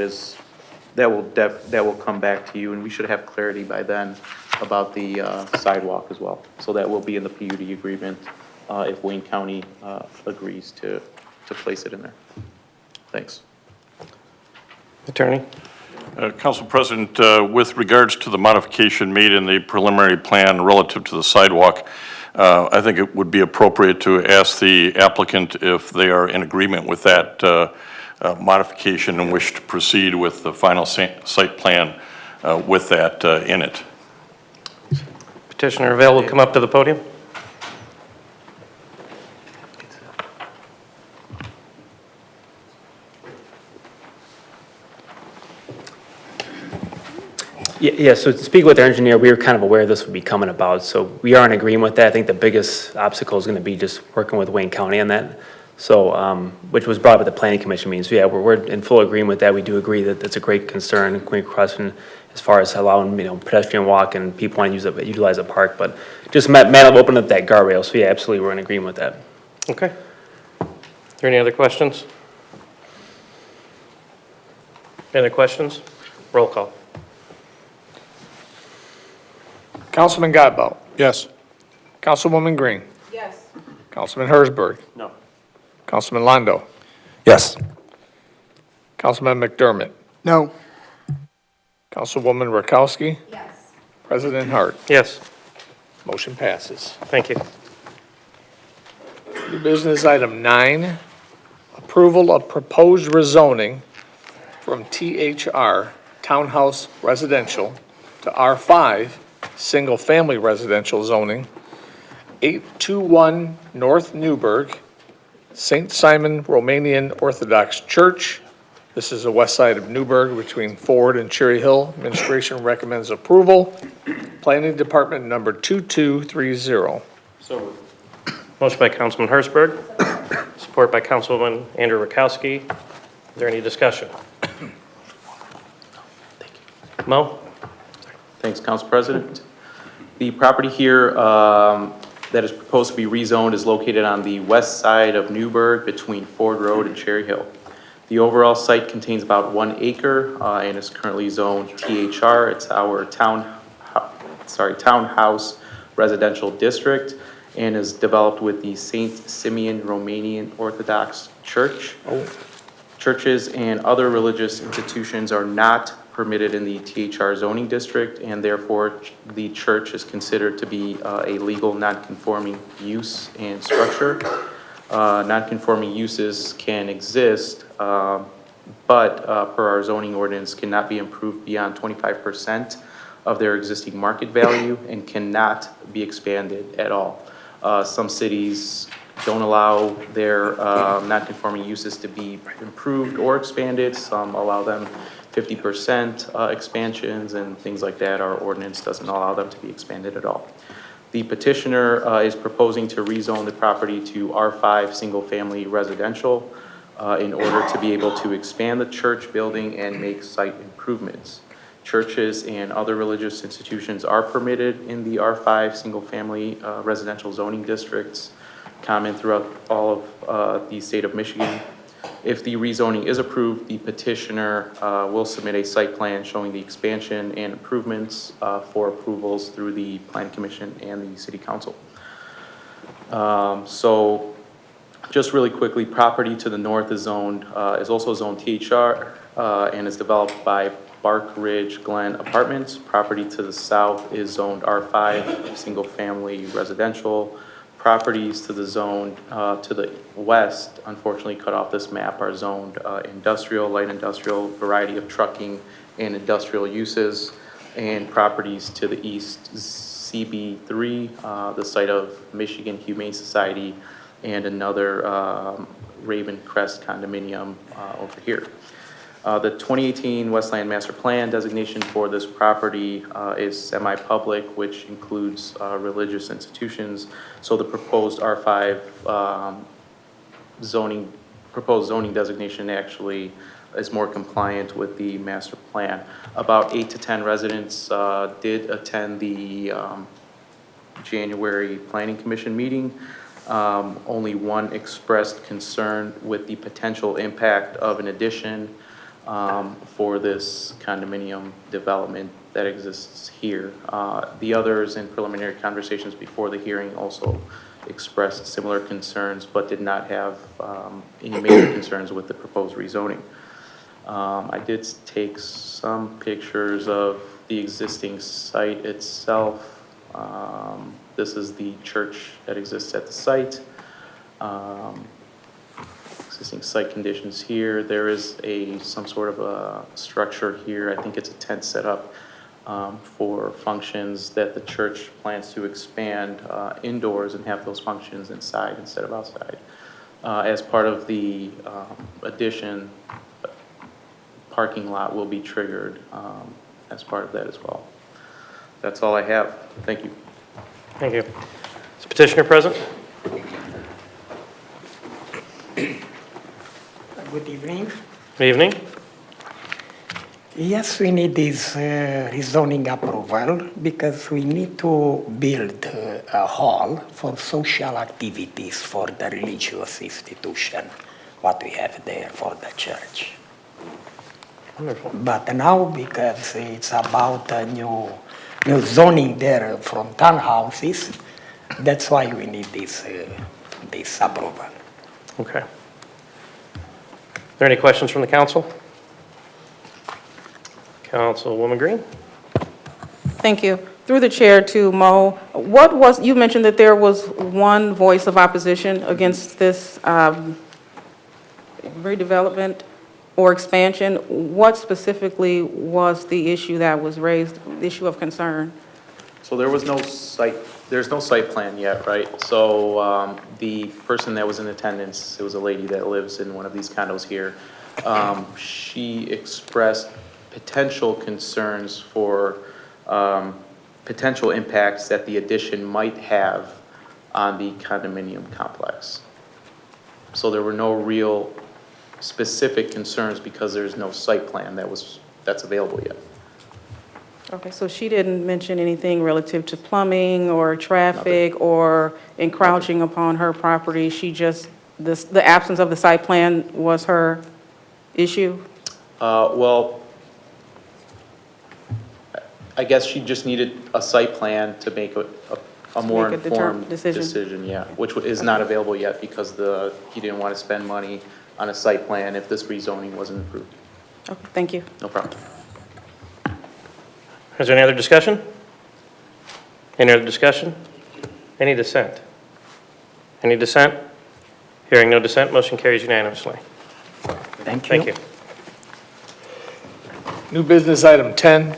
will come back to you, and we should have clarity by then about the sidewalk as well. So that will be in the PUD agreement if Wayne County agrees to place it in there. Thanks. Attorney? Council President, with regards to the modification made in the preliminary plan relative to the sidewalk, I think it would be appropriate to ask the applicant if they are in agreement with that modification and wish to proceed with the final site plan with that in it. Petitioner available, come up to the podium. Yeah, so to speak with our engineer, we were kind of aware this would be coming about, so we are in agreement with that. I think the biggest obstacle is going to be just working with Wayne County on that. So, which was brought up at the Planning Commission meeting. So yeah, we're in full agreement with that. We do agree that that's a great concern, great question as far as allowing, pedestrian walk and people want to utilize a park, but just matter of opening up that guardrail. So yeah, absolutely, we're in agreement with that. Okay. Are there any other questions? Any other questions? Roll call. Councilman Godbout. Yes. Councilwoman Green. Yes. Councilman Hersberg. No. Councilman Landau. Yes. Councilman McDermott. No. Councilwoman Rakowski. Yes. President Hart. Yes. Motion passes. Thank you. New business item 9, approval of proposed rezoning from THR, Townhouse Residential, to R5, Single Family Residential Zoning, 821 North Newburg, St. Simon Romanian Orthodox Church, This is the west side of Newburgh between Ford and Cherry Hill. Administration recommends approval. Planning Department number 2230. So moved. Motion by Councilman Hertzberg, support by Councilwoman Andrew Rakowski. Is there any discussion? Mo? Thanks, Council President. The property here that is proposed to be rezoned is located on the west side of Newburgh between Ford Road and Cherry Hill. The overall site contains about 1 acre and is currently zoned THR. It's our townhouse residential district and is developed with the St. Simeon Romanian Orthodox Church. Churches and other religious institutions are not permitted in the THR zoning district, and therefore the church is considered to be a legal non-conforming use and structure. Non-conforming uses can exist, but per our zoning ordinance cannot be improved beyond 25% of their existing market value and cannot be expanded at all. Some cities don't allow their non-conforming uses to be improved or expanded. Some allow them 50% expansions and things like that. Our ordinance doesn't allow them to be expanded at all. The petitioner is proposing to rezone the property to R5 single-family residential in order to be able to expand the church building and make site improvements. Churches and other religious institutions are permitted in the R5 single-family residential zoning districts, common throughout all of the state of Michigan. If the rezoning is approved, the petitioner will submit a site plan showing the expansion and improvements for approvals through the Planning Commission and the City Council. So just really quickly, property to the north is also zoned THR and is developed by Bark Ridge Glen Apartments. Property to the south is zoned R5, single family residential. Properties to the zone to the west, unfortunately cut off this map, are zoned industrial, light industrial, variety of trucking and industrial uses. And properties to the east, CB3, the site of Michigan Humane Society, and another Raven Crest condominium over here. The 2018 Westland Master Plan designation for this property is semi-public, which includes religious institutions. So the proposed R5 proposed zoning designation actually is more compliant with the master plan. About 8 to 10 residents did attend the January Planning Commission meeting. Only one expressed concern with the potential impact of an addition for this condominium development that exists here. The others in preliminary conversations before the hearing also expressed similar concerns, but did not have any major concerns with the proposed rezoning. I did take some pictures of the existing site itself. This is the church that exists at the site. Existing site conditions here. There is some sort of a structure here. I think it's a tent setup for functions that the church plans to expand indoors and have those functions inside instead of outside. As part of the addition, parking lot will be triggered as part of that as well. That's all I have. Thank you. Thank you. Is the petitioner present? Good evening. Good evening. Yes, we need this rezoning approval because we need to build a hall for social activities for the religious institution, what we have there for the church. Wonderful. But now, because it's about a new zoning there from townhouses, that's why we need this approval. Okay. Are there any questions from the council? Councilwoman Green? Thank you. Through the chair to Mo, you mentioned that there was one voice of opposition against this redevelopment or expansion. What specifically was the issue that was raised, the issue of concern? So there's no site plan yet, right? So the person that was in attendance, it was a lady that lives in one of these condos here, she expressed potential concerns for potential impacts that the addition might have on the condominium complex. So there were no real specific concerns because there's no site plan that's available yet. Okay, so she didn't mention anything relative to plumbing or traffic or encroaching upon her property? She just, the absence of the site plan was her issue? Well, I guess she just needed a site plan to make a more Make a informed decision. decision, yeah, which is not available yet because he didn't want to spend money on a site plan if this rezoning wasn't approved. Okay, thank you. No problem. Is there any other discussion? Any other discussion? Any dissent? Any dissent? Hearing no dissent, motion carries unanimously. Thank you. Thank you. New business item 10,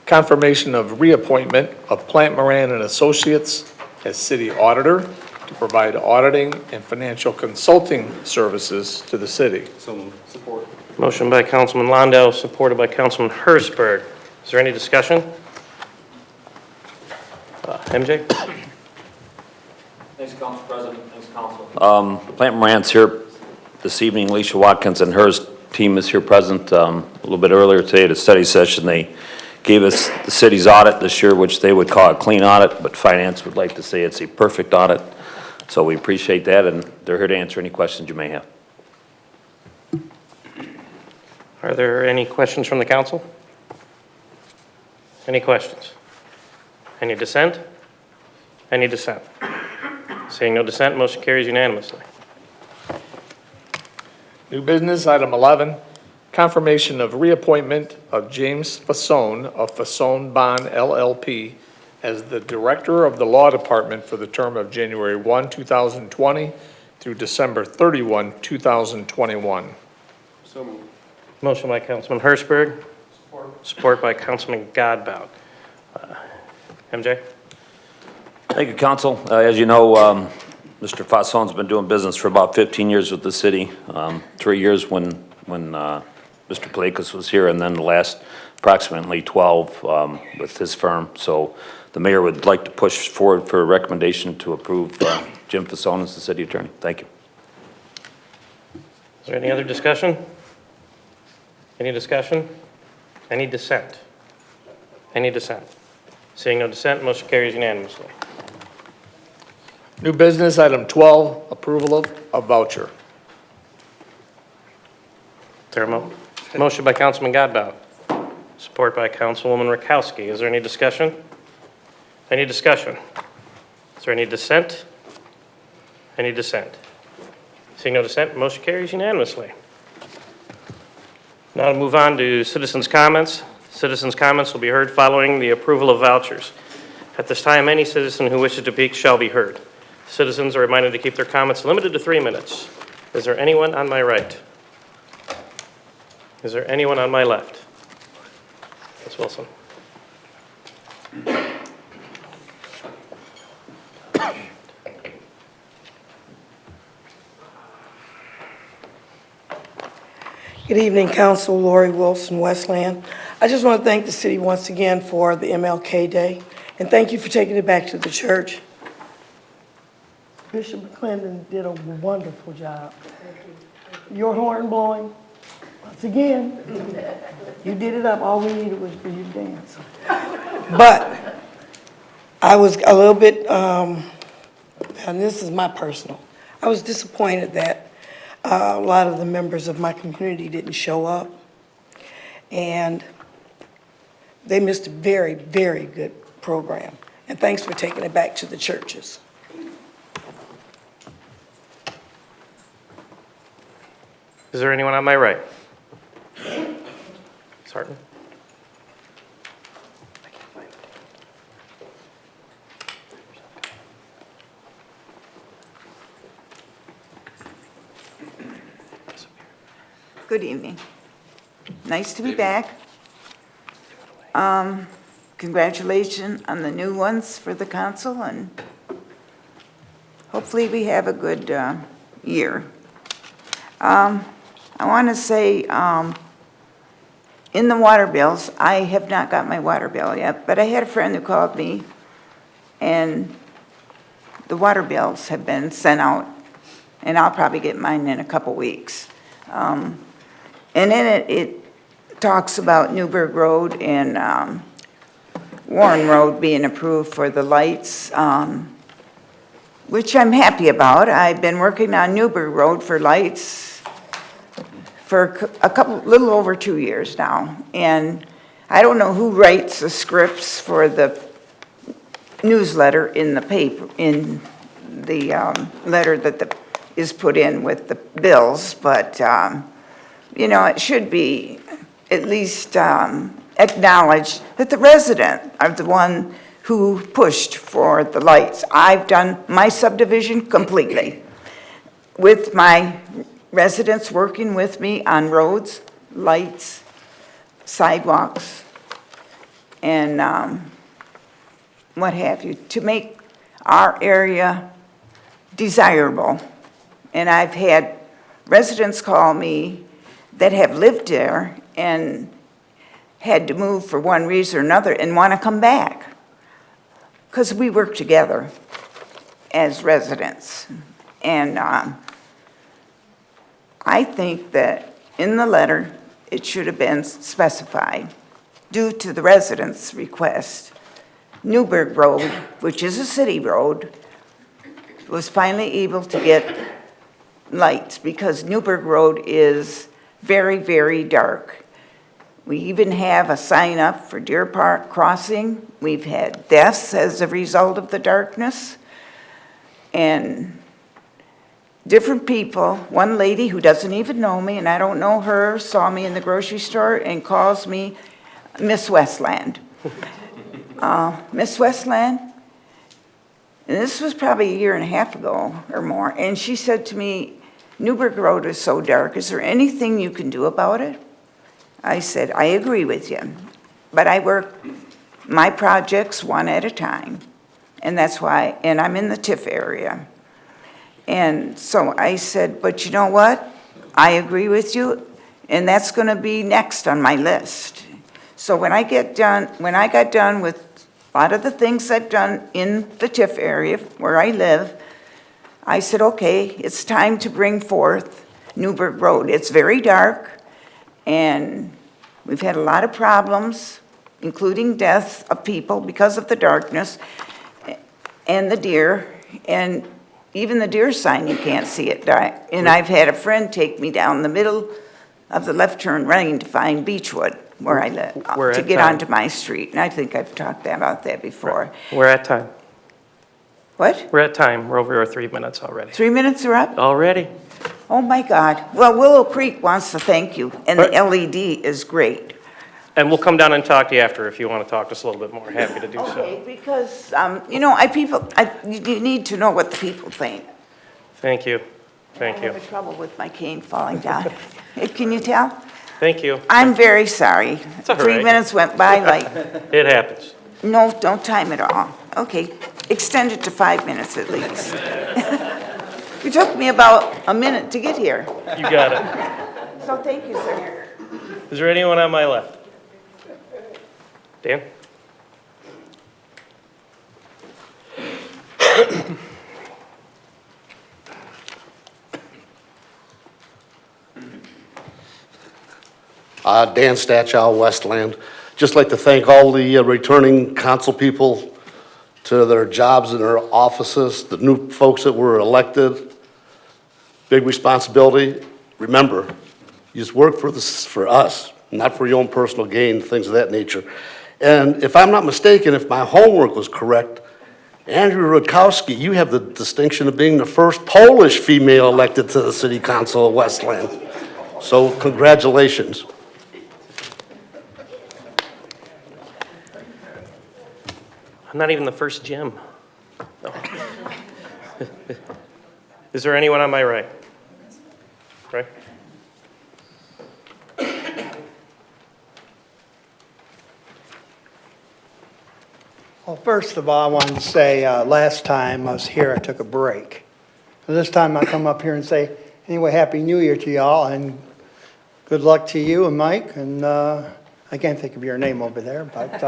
confirmation of reappointment of Plant Moran and Associates as city auditor to provide auditing and financial consulting services to the city. So moved. Support. Motion by Councilman Londo, supported by Councilman Hurstberg. Is there any discussion? MJ? Thanks, Council President. Thanks, Council. Plant Moran's here this evening. Alicia Watkins and her team is here present. A little bit earlier today at a study session, they gave us the city's audit this year, which they would call a clean audit, but finance would like to say it's a perfect audit. So we appreciate that, and they're here to answer any questions you may have. Are there any questions from the council? Any questions? Any dissent? Any dissent? Seeing no dissent, motion carries unanimously. New business, item 11, confirmation of reappointment of James Fasone of Fasone Bond LLP as the Director of the Law Department for the term of January 1, 2020 through December 31, 2021. So moved. Motion by Councilman Hurstberg. Support by Councilman Godbout. MJ? Thank you, Council. As you know, Mr. Fassone's been doing business for about 15 years with the city. 3 years when Mr. Palakas was here, and then the last approximately 12 with his firm. So the mayor would like to push forward for a recommendation to approve Jim Fassone as the city attorney. Thank you. Is there any other discussion? Any discussion? Any dissent? Any dissent? Seeing no dissent, motion carries unanimously. New business, item 12, approval of a voucher. Is there a motion by Councilman Godbout, support by Councilwoman Rakowski. Is there any discussion? Any discussion? Is there any dissent? Any dissent? Seeing no dissent, motion carries unanimously. Now to move on to citizens' comments. Citizens' comments will be heard following the approval of vouchers. At this time, any citizen who wishes to speak shall be heard. Citizens are reminded to keep their comments limited to 3 minutes. Is there anyone on my right? Is there anyone on my left? Ms. Wilson. Good evening, Council. Lori Wilson, Westland. I just want to thank the city once again for the MLK Day, and thank you for taking it back to the church. Bishop McClendon did a wonderful job. Your horn blowing, once again, you did it up. All we needed was for you to dance. But I was a little bit, and this is my personal, I was disappointed that a lot of the members of my community didn't show up, and they missed a very, very good program. And thanks for taking it back to the churches. Is there anyone on my right? Sarton? Good evening. Nice to be back. Congratulations on the new ones for the council, and hopefully we have a good year. I I want to say, in the water bills, I have not got my water bill yet, but I had a friend who called me, and the water bills have been sent out, and I'll probably get mine in a couple weeks. And in it talks about Newburg Road and Warren Road being approved for the lights, which I'm happy about. I've been working on Newburg Road for lights for little over 2 years now. And I don't know who writes the scripts for the newsletter in the paper, in the letter that is put in with the bills, but, you know, it should be at least acknowledged that the resident are the one who pushed for the lights. I've done my subdivision completely with my residents working with me on roads, lights, sidewalks, and what have you, to make our area desirable. And I've had residents call me that have lived there and had to move for one reason or another and want to come back, because we work together as residents. And I think that in the letter, it should have been specified, due to the residents' request, Newburg Road, which is a city road, was finally able to get lights, because Newburg Road is very, very dark. We even have a sign up for Deer Park Crossing. We've had deaths as a result of the darkness. And different people, one lady who doesn't even know me, and I don't know her, saw me in the grocery store and calls me Miss Westland. Miss Westland, and this was probably a year and a half ago or more, and she said to me, Newburg Road is so dark, is there anything you can do about it? I said, I agree with you, but I work my projects one at a time, and that's why, and I'm in the TIF area. And so I said, but you know what? I agree with you, and that's going to be next on my list. So when I got done with a lot of the things I've done in the TIF area where I live, I said, okay, it's time to bring forth Newburg Road. It's very dark, and we've had a lot of problems, including deaths of people because of the darkness, and the deer, and even the deer sign, you can't see it. And I've had a friend take me down the middle of the left turn lane to find Beechwood, where I live, to get onto my street. And I think I've talked about that before. We're at time. What? We're at time. We're over our 3 minutes already. 3 minutes are up? Already. Oh, my God. Well, Willow Creek wants to thank you, and the LED is great. And we'll come down and talk to you after if you want to talk to us a little bit more. Happy to do so. Okay, because, you know, you need to know what the people think. Thank you. Thank you. I'm having trouble with my cane falling down. Can you tell? Thank you. I'm very sorry. It's all 3 right. minutes went by like, It happens. no, don't time it all. Okay, extend it to 5 minutes at least. It took me about a minute to get here. You got it. So thank you, sir. Is there anyone on my left? Dan? Dan Stachow, Westland. Just like to thank all the returning council people to their jobs in their offices, the new folks that were elected. Big responsibility. Remember, you just work for us, not for your own personal gain, things of that nature. And if I'm not mistaken, if my homework was correct, Andrew Rutkowski, you have the distinction of being the first Polish female elected to the city council of Westland. So congratulations. I'm not even the first Jim. No. Is there anyone on my right? Right? Well, first of all, I wanted to say last time I was here, I took a break. And this time I come up here and say, anyway, Happy New Year to y'all, and good luck to you and Mike, and I can't think of your name over there, but,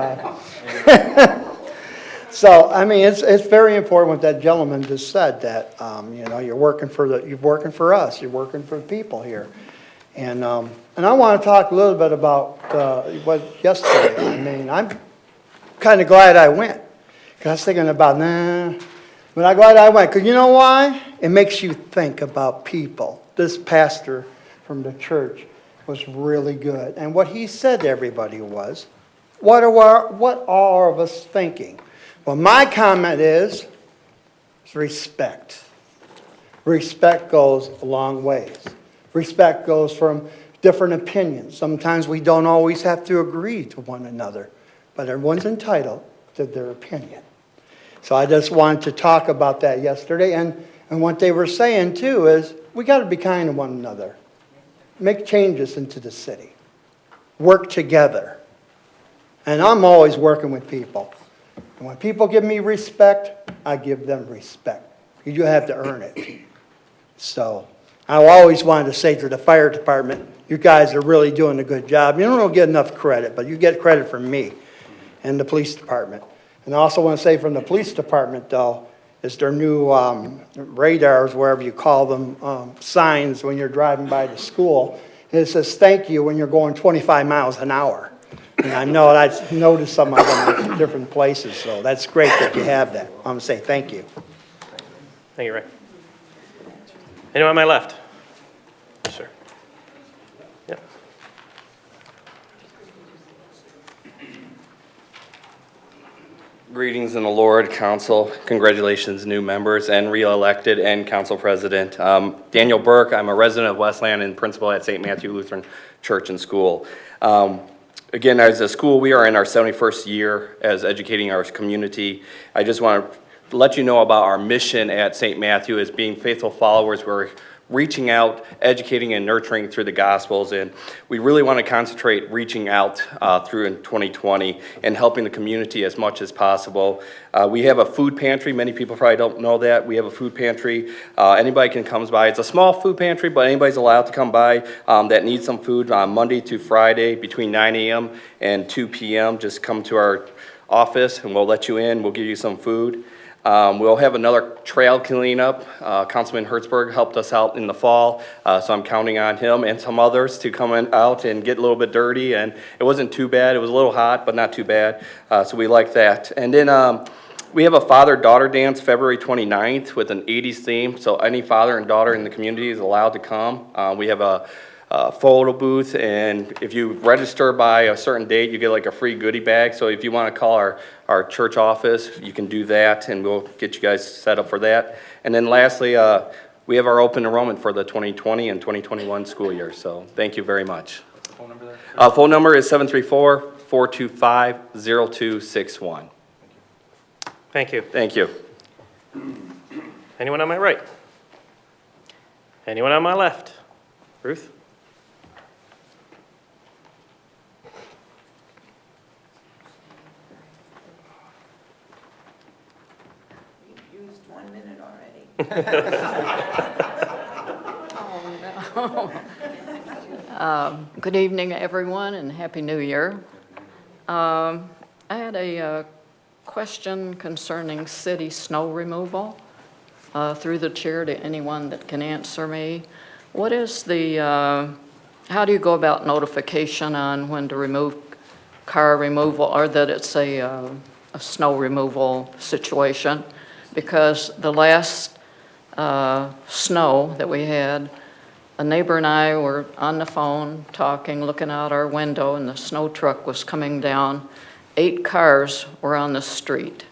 so, I mean, it's very important what that gentleman just said, that, you know, you're working for us, you're working for the people here. And I want to talk a little bit about what yesterday. I mean, I'm kind of glad I went, because I was thinking about, but I'm glad I went, because you know why? It makes you think about people. This pastor from the church was really good. And what he said to everybody was, what are of us thinking? Well, my comment is respect. Respect goes a long ways. Respect goes from different opinions. Sometimes we don't always have to agree to one another, but everyone's entitled to their opinion. So I just wanted to talk about that yesterday. And what they were saying, too, is we got to be kind to one another. Make changes into the city. Work together. And I'm always working with people. And when people give me respect, I give them respect. You have to earn it. So I always wanted to say to the fire department, you guys are really doing a good job. You don't get enough credit, but you get credit from me and the police department. And I also want to say from the police department, though, is their new radars, wherever you call them, signs when you're driving by the school. And it says, thank you when you're going 25 miles an hour. And I know I've noticed some of them in different places, so that's great that you have that. I want to say thank you. Thank you, Ray. Anyone on my left? Yes, sir. Yep. Greetings in the Lord, Council. Congratulations, new members and re-elected and Council President. Daniel Burke, I'm a resident of Westland and principal at St. Matthew Lutheran Church and School. Again, as a school, we are in our 71st year as educating our community. I just want to let you know about our mission at St. Matthew as being faithful followers. We're reaching out, educating and nurturing through the Gospels, and we really want to concentrate reaching out through in 2020 and helping the community as much as possible. We have a food pantry. Many people probably don't know that. We have a food pantry. Anybody can come by. It's a small food pantry, but anybody's allowed to come by that needs some food on Monday to Friday between 9 a.m. and 2 p.m. Just come to our office and we'll let you in. We'll give you some food. We'll have another trail cleanup. Councilman Hertzberg helped us out in the fall, so I'm counting on him and some others to come out and get a little bit dirty, and it wasn't too bad. It was a little hot, but not too bad, so we like that. And then we have a father-daughter dance February 29th with an 80s theme, so any father and daughter in the community is allowed to come. We have a photo booth, and if you register by a certain date, you get like a free goodie bag. So if you want to call our church office, you can do that, and we'll get you guys set up for that. And then lastly, we have our open enrollment for the 2020 and 2021 school year. So thank you very much. Phone number there? Phone number is 734-425-0261. Thank you. Thank you. Anyone on my right? Anyone on my left? Ruth? Used 1 minute already. Oh, no. Good evening, everyone, and Happy New Year. I had a question concerning city snow removal through the chair to anyone that can answer me. What is how do you go about notification on when to remove car removal, or that it's a snow removal situation? Because the last snow that we had, a neighbor and I were on the phone talking, looking out our window, and the snow truck was coming down. 8 cars were on the street.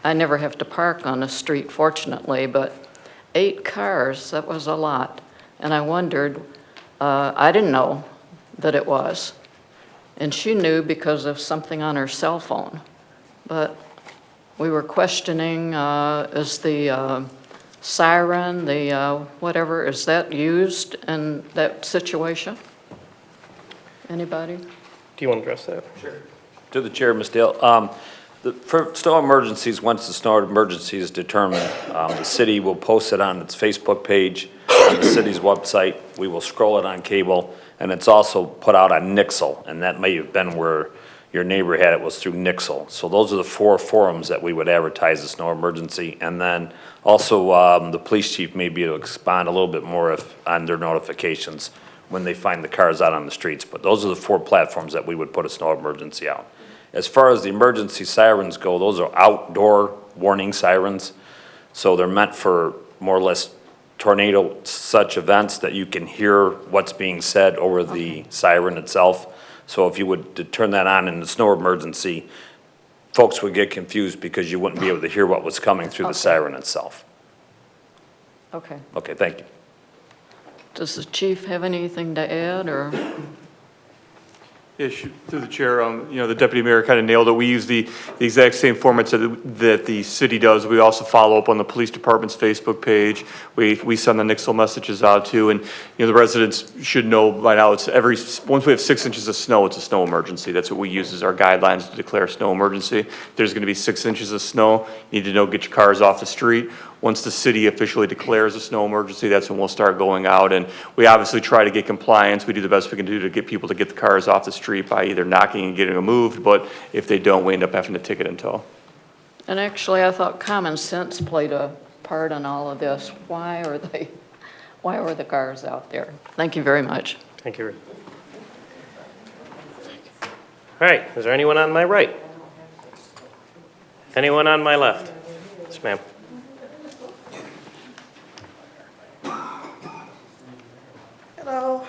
I never have to park on the street, fortunately, but 8 cars, that was a lot. And I wondered, I didn't know that it was. And she knew because of something on her cell phone. But we were questioning, is the siren, the whatever, is that used in that situation? Anybody? Do you want to address that? Sure. To the chair, Ms. Dale. For snow emergencies, once the snow emergency is determined, the city will post it on its Facebook page on the city's website. We will scroll it on cable, and it's also put out on Nixle, and that may have been where your neighbor had it, was through Nixle. So those are the 4 forums that we would advertise the snow emergency. And then also, the police chief may be able to expand a little bit more on their notifications when they find the cars out on the streets. But those are the 4 platforms that we would put a snow emergency out. As far as the emergency sirens go, those are outdoor warning sirens. So they're meant for more or less tornado such events that you can hear what's being said over the siren itself. So if you would turn that on in the snow emergency, folks would get confused because you wouldn't be able to hear what was coming through the siren itself. Okay. Okay, thank you. Does the chief have anything to add, or? Yeah, through the chair, the deputy mayor kind of nailed it. We use the exact same formats that the city does. We also follow up on the police department's Facebook page. We send the Nixle messages out too, and the residents should know by now. It's once we have 6 inches of snow, it's a snow emergency. That's what we use as our guidelines to declare a snow emergency. If there's going to be 6 inches of snow, you need to know, get your cars off the street. Once the city officially declares a snow emergency, that's when we'll start going out. And we obviously try to get compliance. We do the best we can do to get people to get the cars off the street by either knocking and getting them moved, but if they don't, we end up having to ticket and tow. And actually, I thought common sense played a part in all of this. Why were the cars out there? Thank you very much. Thank you. All right, is there anyone on my right? Anyone on my left? Yes, ma'am. Hello.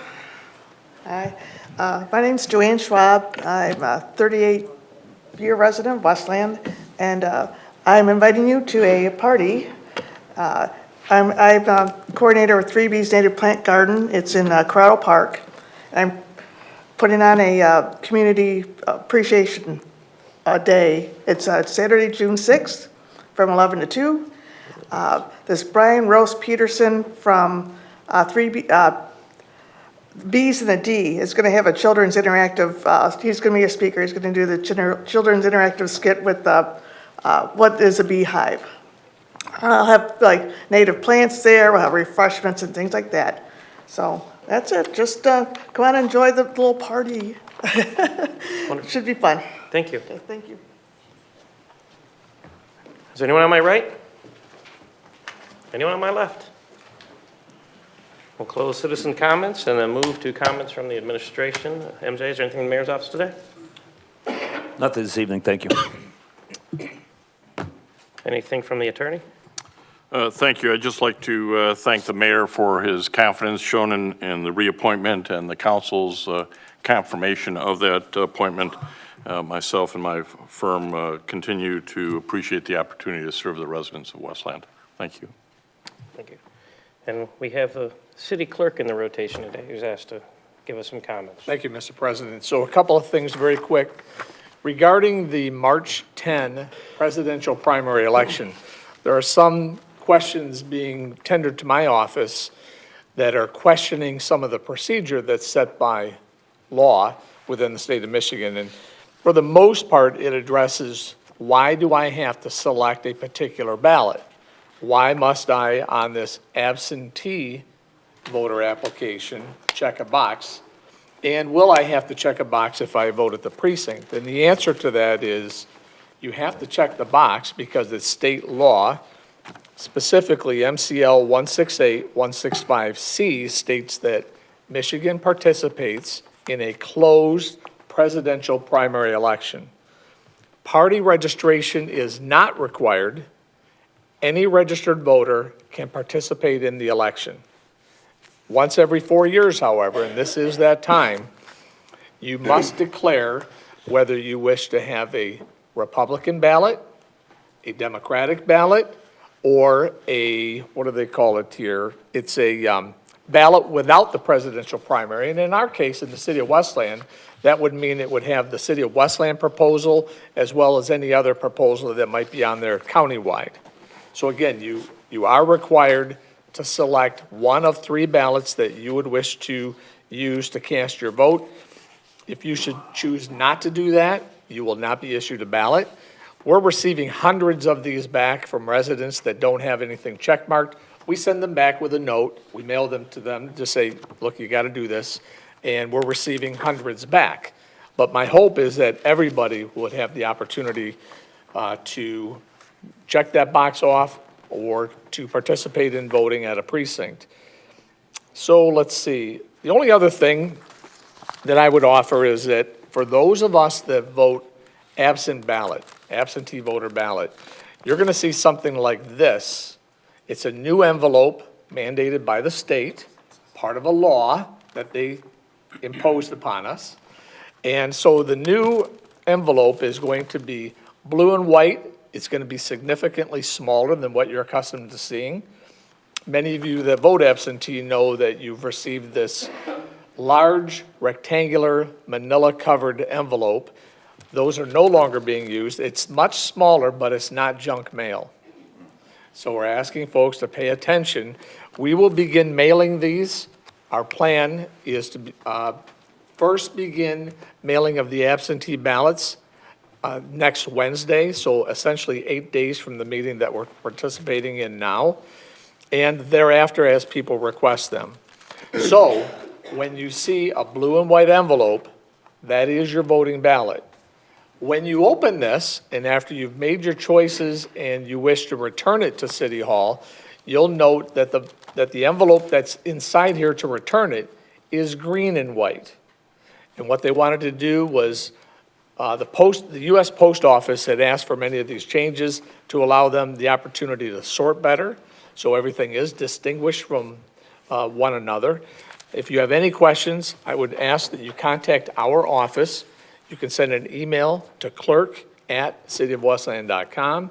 Hi. My name's Joanne Schwab. I'm a 38-year resident of Westland, and I'm inviting you to a party. I'm coordinator of 3B's Native Plant Garden. It's in Corrado Park. I'm putting on a community appreciation day. It's Saturday, June 6th, from 11 to 2. This Brian Rose Peterson from 3B. B's and the D is going to have a children's interactive, he's going to be a speaker. He's going to do the children's interactive skit with what is a beehive. I'll have like native plants there, we'll have refreshments and things like that. So that's it. Just come on and enjoy the little party. Should be fun. Thank you. Okay, thank you. Is there anyone on my right? Anyone on my left? We'll close citizen comments and then move to comments from the administration. MJ, is there anything in the mayor's office today? Nothing this evening, thank you. Anything from the attorney? Thank you. I'd just like to thank the mayor for his confidence shown in the reappointment and the council's confirmation of that appointment. Myself and my firm continue to appreciate the opportunity to serve the residents of Westland. Thank you. Thank you. And we have the city clerk in the rotation today who's asked to give us some comments. Thank you, Mr. President. So a couple of things very quick. Regarding the March 10 presidential primary election, there are some questions being tendered to my office that are questioning some of the procedure that's set by law within the state of Michigan. And for the most part, it addresses, why do I have to select a particular ballot? Why must I, on this absentee voter application, check a box? And will I have to check a box if I vote at the precinct? And the answer to that is, you have to check the box because it's state law. Specifically, MCL 168-165C states that Michigan participates in a closed presidential primary election. Party registration is not required. Any registered voter can participate in the election. Once every 4 years, however, and this is that time, you must declare whether you wish to have a Republican ballot, a Democratic ballot, or a, what do they call it here? It's a ballot without the presidential primary. And in our case, in the city of Westland, that would mean it would have the city of Westland proposal as well as any other proposal that might be on there countywide. So again, you are required to select one of 3 ballots that you would wish to use to cast your vote. If you should choose not to do that, you will not be issued a ballot. We're receiving hundreds of these back from residents that don't have anything checkmarked. we send them back with a note. We mail them to them, just say, look, you got to do this. And we're receiving hundreds back. But my hope is that everybody would have the opportunity to check that box off or to participate in voting at a precinct. So let's see. The only other thing that I would offer is that for those of us that vote absentee voter ballot, you're going to see something like this. It's a new envelope mandated by the state, part of a law that they imposed upon us. And so the new envelope is going to be blue and white. It's going to be significantly smaller than what you're accustomed to seeing. Many of you that vote absentee know that you've received this large rectangular manila-covered envelope. Those are no longer being used. It's much smaller, but it's not junk mail. So we're asking folks to pay attention. We will begin mailing these. Our plan is to first begin mailing of the absentee ballots next Wednesday, so essentially 8 days from the meeting that we're participating in now, and thereafter as people request them. So when you see a blue and white envelope, that is your voting ballot. When you open this, and after you've made your choices and you wish to return it to City Hall, you'll note that the envelope that's inside here to return it is green and white. And what they wanted to do was, the U.S. Post Office had asked for many of these changes to allow them the opportunity to sort better, so everything is distinguished from one another. If you have any questions, I would ask that you contact our office. You can send an email to clerk@cityofwestland.com,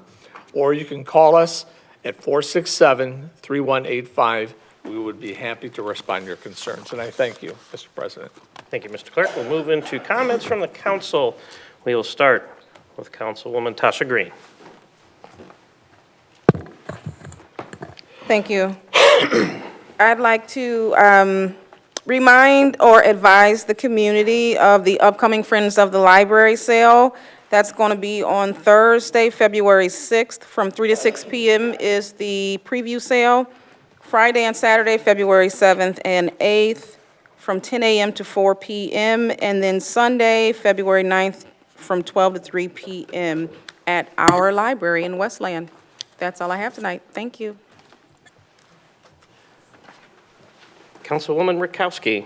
or you can call us at 467-3185. We would be happy to respond to your concerns, and I thank you, Mr. President. Thank you, Mr. Clerk. We'll move into comments from the council. We will start with Councilwoman Tasha Green. Thank you. I'd like to remind or advise the community of the upcoming Friends of the Library sale. That's going to be on Thursday, February 6th, from 3 to 6 p.m. is the preview sale. Friday and Saturday, February 7th and 8th, from 10 a.m. to 4 p.m., and then Sunday, February 9th, from 12 to 3 p.m. at our library in Westland. That's all I have tonight. Thank you. Councilwoman Rakowski.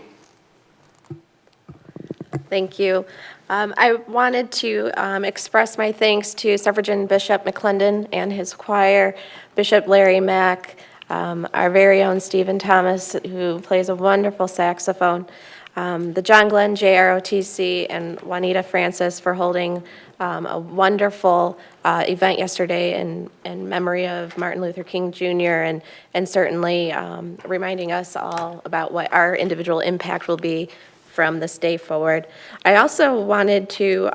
Thank you. I wanted to express my thanks to Suffragan Bishop McClendon and his choir, Bishop Larry Mack, our very own Stephen Thomas, who plays a wonderful saxophone, the John Glenn JROTC, and Juanita Francis for holding a wonderful event yesterday in memory of Martin Luther King Jr. and certainly reminding us all about what our individual impact will be from this day forward. I also wanted to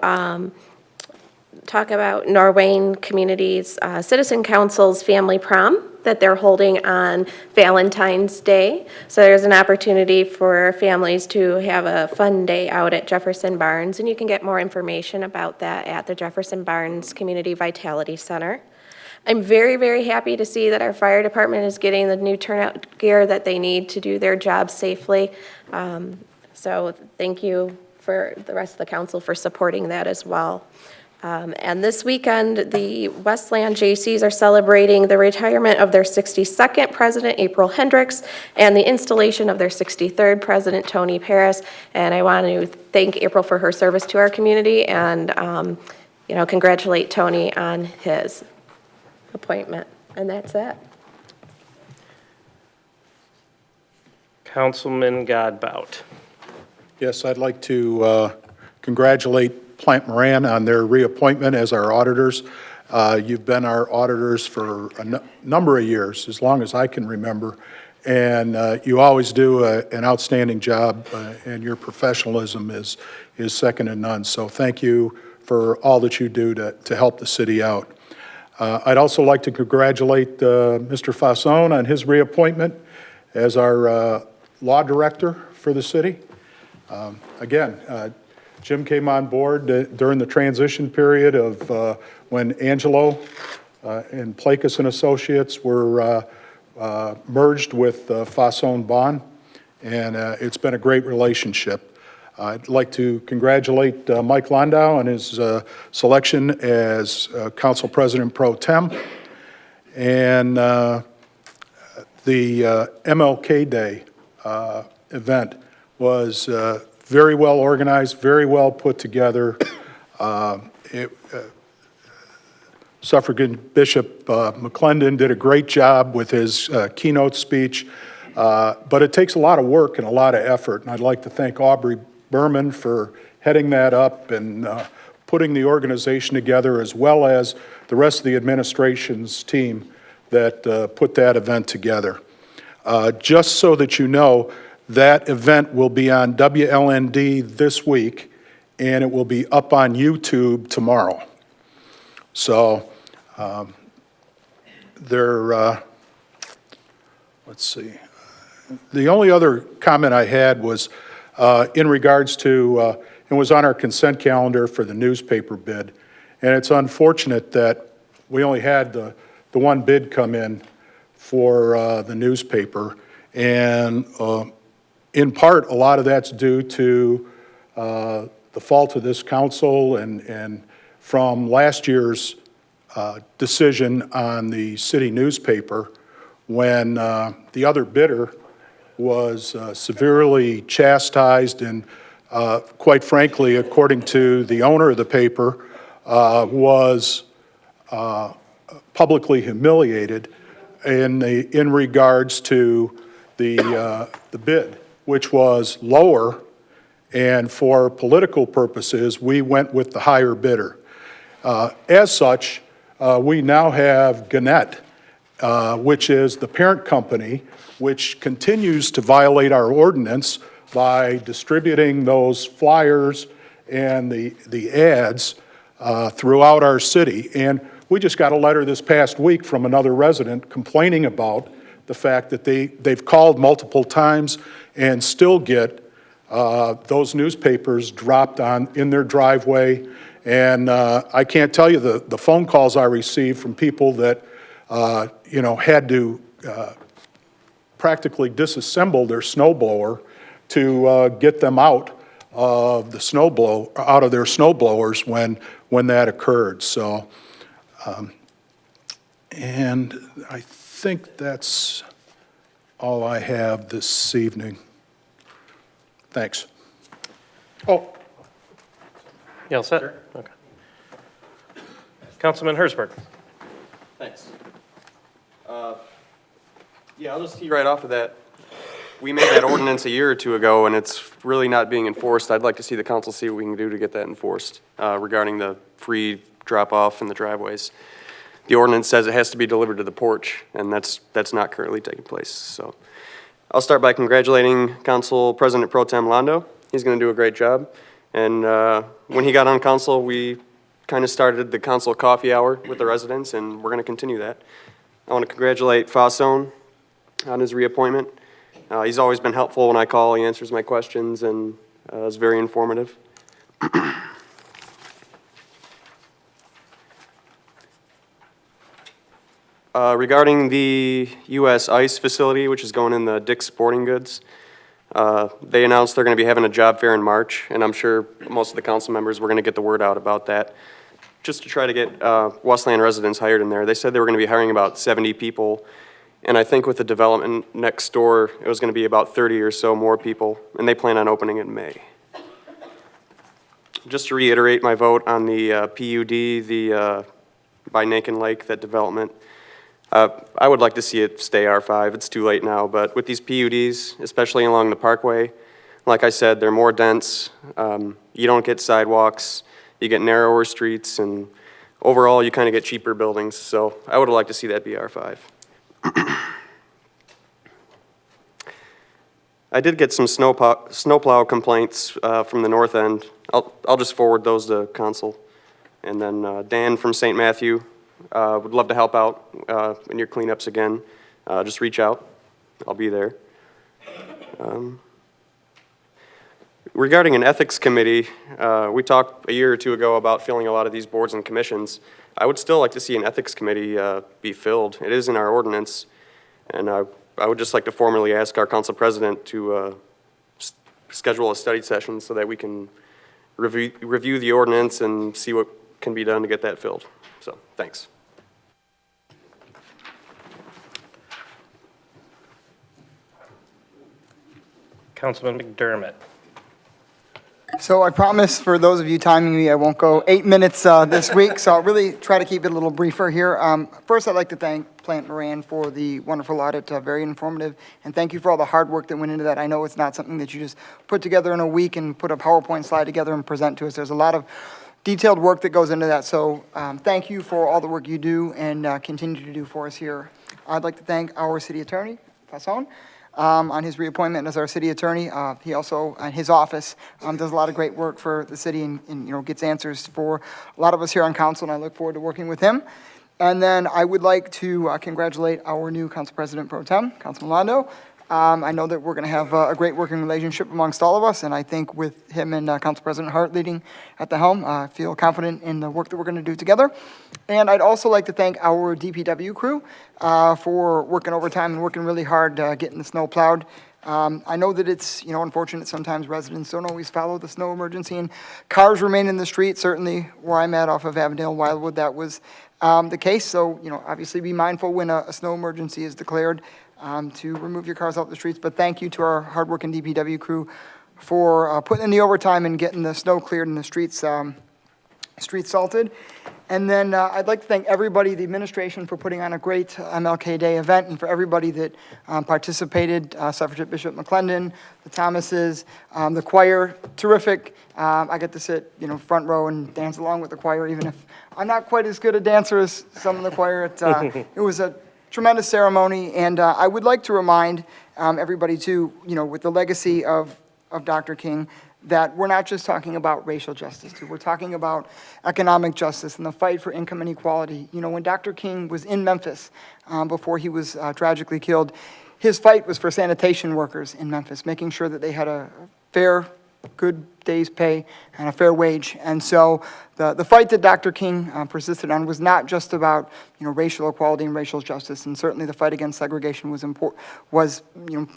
talk about Norwayne Community's Citizen Council's Family Prom that they're holding on Valentine's Day. So there's an opportunity for families to have a fun day out at Jefferson Barnes, and you can get more information about that at the Jefferson Barnes Community Vitality Center. I'm very, very happy to see that our fire department is getting the new turnout gear that they need to do their job safely. So thank you for the rest of the council for supporting that as well. And this weekend, the Westland Jaycees are celebrating the retirement of their 62nd president, April Hendricks, and the installation of their 63rd president, Tony Paris. And I want to thank April for her service to our community and, congratulate Tony on his appointment. And that's it. Councilman Godbout. Yes, I'd like to congratulate Plant Moran on their reappointment as our auditors. You've been our auditors for a number of years, as long as I can remember, and you always do an outstanding job, and your professionalism is second to none. So thank you for all that you do to help the city out. I'd also like to congratulate Mr. Fasson on his reappointment as our law director for the city. Again, Jim came on board during the transition period of when Angelo and Plakas and Associates were merged with Fasson Bond, and it's been a great relationship. I'd like to congratulate Mike Landau on his selection as Council President Pro Tem. And the MLK Day event was very well organized, very well put together. Suffragan Bishop McClendon did a great job with his keynote speech, but it takes a lot of work and a lot of effort, and I'd like to thank Aubrey Berman for heading that up and putting the organization together, as well as the rest of the administration's team that put that event together. Just so that you know, that event will be on WLND this week, and it will be up on YouTube tomorrow. So let's see. The only other comment I had was in regards to, it was on our consent calendar for the newspaper bid. And it's unfortunate that we only had the one bid come in for the newspaper. And in part, a lot of that's due to the fault of this council and from last year's decision on the city newspaper when the other bidder was severely chastised and, quite frankly, according to the owner of the paper, was publicly humiliated in regards to the bid, which was lower, and for political purposes, we went with the higher bidder. As such, we now have Gannett, which is the parent company, which continues to violate our ordinance by distributing those flyers and the ads throughout our city. And we just got a letter this past week from another resident complaining about the fact that they've called multiple times and still get those newspapers dropped in their driveway. And I can't tell you the phone calls I received from people that had to practically disassemble their snowblower to get them out of their snowblowers when that occurred. So, and I think that's all I have this evening. Thanks. Oh. You all set? Sure. Okay. Councilman Hersberg. Thanks. Yeah, I'll just tee right off of that. We made that ordinance a year or two ago, and it's really not being enforced. I'd like to see the council see what we can do to get that enforced regarding the free drop-off in the driveways. The ordinance says it has to be delivered to the porch, and that's not currently taking place. So I'll start by congratulating Council President Pro Tem Londo. He's going to do a great job. And when he got on council, we kind of started the council coffee hour with the residents, and we're going to continue that. I want to congratulate Fasson on his reappointment. He's always been helpful when I call. He answers my questions and is very informative. Regarding the U.S. ICE facility, which is going in the Dick's Sporting Goods, they announced they're going to be having a job fair in March, and I'm sure most of the council members were going to get the word out about that, just to try to get Westland residents hired in there. They said they were going to be hiring about 70 people, and I think with the development next door, it was going to be about 30 or so more people, and they plan on opening in May. Just to reiterate my vote on the PUD, by Nakin Lake, that development, I would like to see it stay R5. It's too late now, but with these PUDs, especially along the parkway, like I said, they're more dense. You don't get sidewalks, you get narrower streets, and overall you kind of get cheaper buildings. So I would like to see that be R5. I did get some snowplow complaints from the north end. I'll just forward those to council. And then Dan from St. Matthew would love to help out in your cleanups again. Just reach out. I'll be there. Regarding an ethics committee, we talked a year or two ago about filling a lot of these boards and commissions. I would still like to see an ethics committee be filled. It is in our ordinance. And I would just like to formally ask our council president to schedule a study session so that we can review the ordinance and see what can be done to get that filled. So, thanks. Councilman McDermott. So I promise for those of you timing me, I won't go 8 minutes this week, so I'll really try to keep it a little briefer here. First, I'd like to thank Plant Moran for the wonderful audit, very informative, and thank you for all the hard work that went into that. I know it's not something that you just put together in a week and put a PowerPoint slide together and present to us. There's a lot of detailed work that goes into that, so thank you for all the work you do and continue to do for us here. I'd like to thank our city attorney, Fasson, on his reappointment as our city attorney. He also, in his office, does a lot of great work for the city and gets answers for a lot of us here on council, and I look forward to working with him. And then I would like to congratulate our new council president pro tem, Councilman Londo. I know that we're going to have a great working relationship amongst all of us, and I think with him and Council President Hart leading at the helm, I feel confident in the work that we're going to do together. And I'd also like to thank our DPW crew for working overtime and working really hard getting the snow plowed. I know that it's, unfortunate sometimes residents don't always follow the snow emergency and cars remain in the street. Certainly where I'm at off of Avondale, Wildwood, that was the case. So, obviously be mindful when a snow emergency is declared to remove your cars off the streets. But thank you to our hardworking DPW crew for putting in the overtime and getting the snow cleared and the streets salted. And then I'd like to thank everybody, the administration, for putting on a great MLK Day event, and for everybody that participated, Suffragette Bishop McClendon, the Thomases, the choir, terrific. I get to sit, front row and dance along with the choir, even if I'm not quite as good a dancer as some of the choir. It was a tremendous ceremony, and I would like to remind everybody too, with the legacy of Dr. King, that we're not just talking about racial justice too. We're talking about economic justice and the fight for income inequality. When Dr. King was in Memphis before he was tragically killed, his fight was for sanitation workers in Memphis, making sure that they had a fair, good day's pay and a fair wage. And so the fight that Dr. King persisted on was not just about racial equality and racial justice, and certainly the fight against segregation was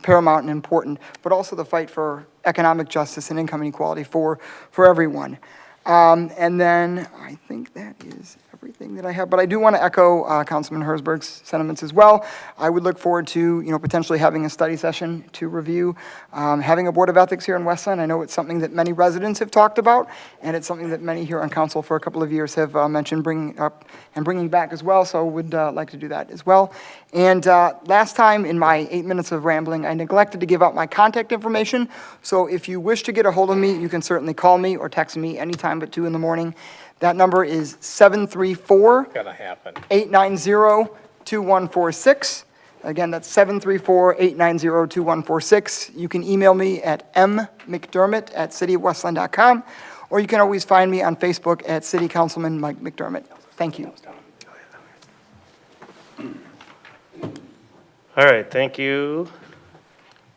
paramount and important, but also the fight for economic justice and income inequality for everyone. And then I think that is everything that I have, but I do want to echo Councilman Herzberg's sentiments as well. I would look forward to potentially having a study session to review having a Board of Ethics here in Westland. I know it's something that many residents have talked about, and it's something that many here on council for a couple of years have mentioned bringing up and bringing back as well, so would like to do that as well. And last time in my 8 minutes of rambling, I neglected to give out my contact information, so if you wish to get a hold of me, you can certainly call me or text me anytime but 2 in the morning. That number is 734-890-2146. Again, that's 734-890-2146. You can email me at mmcdermott@cityofwestland.com, or you can always find me on Facebook at City Councilman Mike McDermott. Thank you. All right, thank you,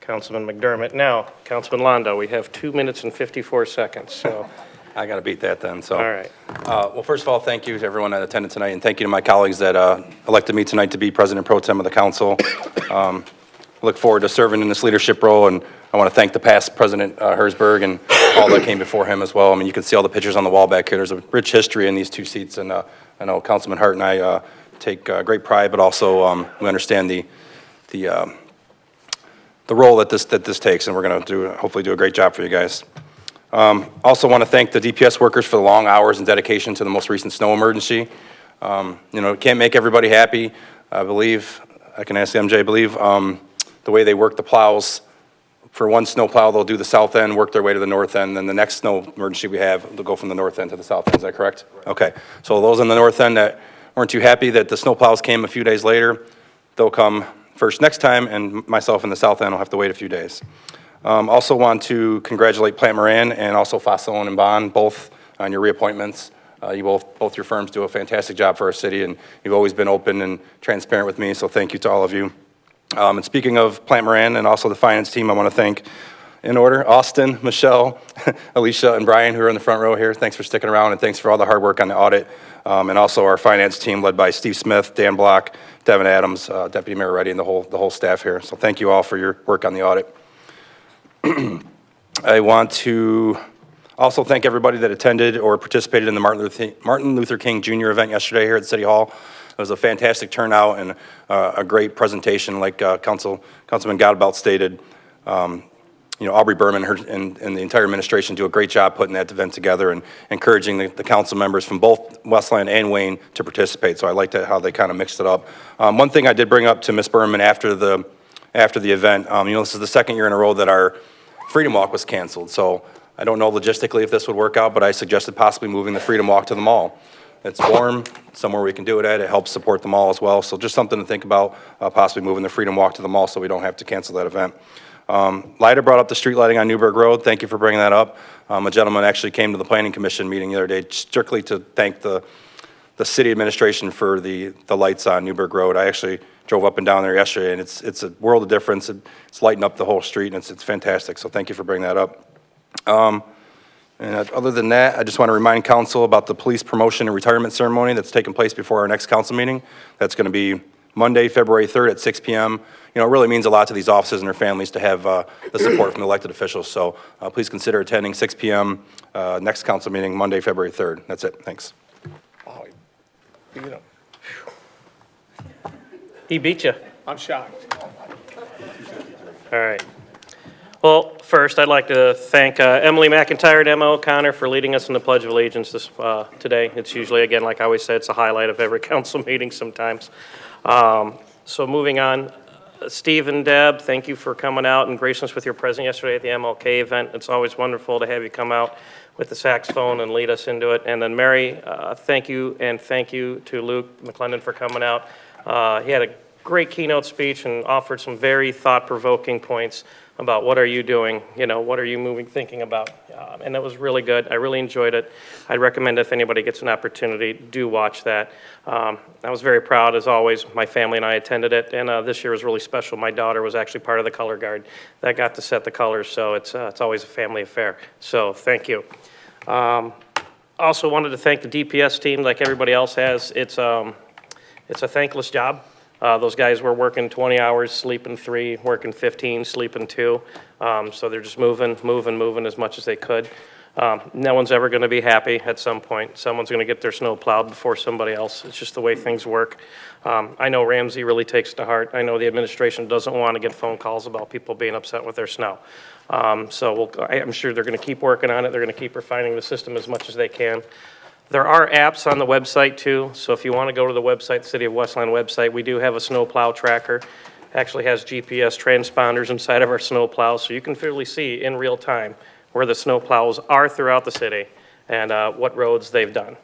Councilman McDermott. Now, Councilman Londo, we have 2 minutes and 54 seconds, so. I got to beat that then, so. All right. Well, first of all, thank you to everyone that attended tonight, and thank you to my colleagues that elected me tonight to be President Pro Tem of the council. Look forward to serving in this leadership role, and I want to thank the past President Herzberg and all that came before him as well. I mean, you can see all the pictures on the wall back here. There's a rich history in these 2 seats, and I know Councilman Hart and I take great pride, but also we understand the role that this takes, and we're going to hopefully do a great job for you guys. Also want to thank the DPS workers for the long hours and dedication to the most recent snow emergency. Can't make everybody happy. I believe, I can ask MJ, I believe the way they work the plows, for one snow plow, they'll do the south end, work their way to the north end, then the next snow emergency we have, they'll go from the north end to the south end. Is that correct? Okay. So those on the north end that weren't too happy that the snow plows came a few days later, they'll come first next time, and myself in the south end will have to wait a few days. Also want to congratulate Plant Moran and also Fasson and Bond, both on your reappointments. Both your firms do a fantastic job for our city, and you've always been open and transparent with me, so thank you to all of you. And speaking of Plant Moran and also the finance team, I want to thank in order. Austin, Michelle, Alicia, and Brian, who are in the front row here, thanks for sticking around, and thanks for all the hard work on the audit. And also our finance team led by Steve Smith, Dan Block, Devin Adams, Deputy Mayor Reddy, and the whole staff here. So thank you all for your work on the audit. I want to also thank everybody that attended or participated in the Martin Luther King Jr. event yesterday here at City Hall. It was a fantastic turnout and a great presentation, like Councilman Godbout stated. Aubrey Berman and the entire administration do a great job putting that event together and encouraging the council members from both Westland and Wayne to participate. So I liked how they kind of mixed it up. One thing I did bring up to Ms. Berman after the event, this is the second year in a row that our Freedom Walk was canceled. So I don't know logistically if this would work out, but I suggested possibly moving the Freedom Walk to the mall. It's warm, somewhere we can do it at. It helps support the mall as well. So just something to think about, possibly moving the Freedom Walk to the mall so we don't have to cancel that event. Lyda brought up the street lighting on Newburg Road. Thank you for bringing that up. A gentleman actually came to the Planning Commission meeting the other day strictly to thank the city administration for the lights on Newburg Road. I actually drove up and down there yesterday, and it's a world of difference. It's lighting up the whole street, and it's fantastic. So thank you for bringing that up. And other than that, I just want to remind council about the police promotion and retirement ceremony that's taking place before our next council meeting. That's going to be Monday, February 3rd at 6 p.m. It really means a lot to these officers and their families to have the support from the elected officials. So please consider attending 6 p.m. Next council meeting, Monday, February 3rd. That's it. Thanks. He beat you. I'm shocked. All right. Well, first, I'd like to thank Emily McIntyre and Emma O'Connor for leading us in the Pledge of Allegiance today. It's usually, again, like I always say, it's a highlight of every council meeting sometimes. So moving on, Steve and Deb, thank you for coming out and gracing us with your presence yesterday at the MLK event. It's always wonderful to have you come out with the saxophone and lead us into it. And then Mary, thank you, and thank you to Luke McClendon for coming out. He had a great keynote speech and offered some very thought-provoking points about what are you doing, what are you thinking about, and that was really good. I really enjoyed it. I'd recommend if anybody gets an opportunity, do watch that. I was very proud, as always. My family and I attended it, and this year was really special. My daughter was actually part of the color guard that got to set the colors, so it's always a family affair. So thank you. Also wanted to thank the DPS team, like everybody else has. It's a thankless job. Those guys were working 20 hours, sleeping 3, working 15, sleeping 2. So they're just moving as much as they could. No one's ever going to be happy at some point. Someone's going to get their snow plowed before somebody else. It's just the way things work. I know Ramsey really takes it to heart. I know the administration doesn't want to get phone calls about people being upset with their snow. So I'm sure they're going to keep working on it. They're going to keep refining the system as much as they can. There are apps on the website too, so if you want to go to the website, the City of Westland website, we do have a snow plow tracker. It actually has GPS transponders inside of our snow plows, so you can clearly see in real time where the snow plows are throughout the city and what roads they've done.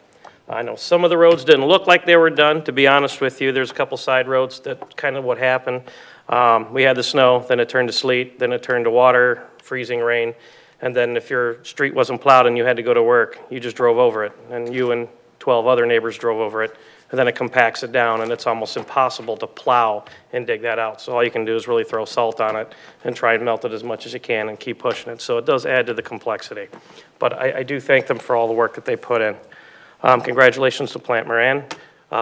I know some of the roads didn't look like they were done, to be honest with you. There's a couple side roads that kind of what happened. We had the snow, then it turned to sleet, then it turned to water, freezing rain. And then if your street wasn't plowed and you had to go to work, you just drove over it. And you and 12 other neighbors drove over it. And then it compacts it down, and it's almost impossible to plow and dig that out. So all you can do is really throw salt on it and try and melt it as much as you can and keep pushing it. So it does add to the complexity. But I do thank them for all the work that they put in. Congratulations to Plant Moran.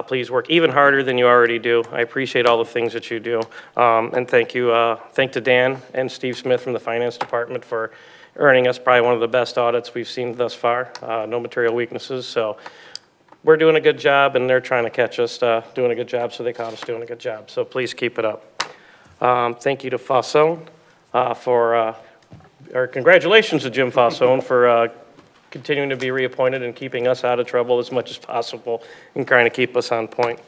Please work even harder than you already do. I appreciate all the things that you do. And thank you, thank to Dan and Steve Smith from the Finance Department for earning us probably one of the best audits we've seen thus far. No material weaknesses. So we're doing a good job, and they're trying to catch us doing a good job, so they caught us doing a good job. So please keep it up. Thank you to Fasson or congratulations to Jim Fasson for continuing to be reappointed and keeping us out of trouble as much as possible and trying to keep us on point.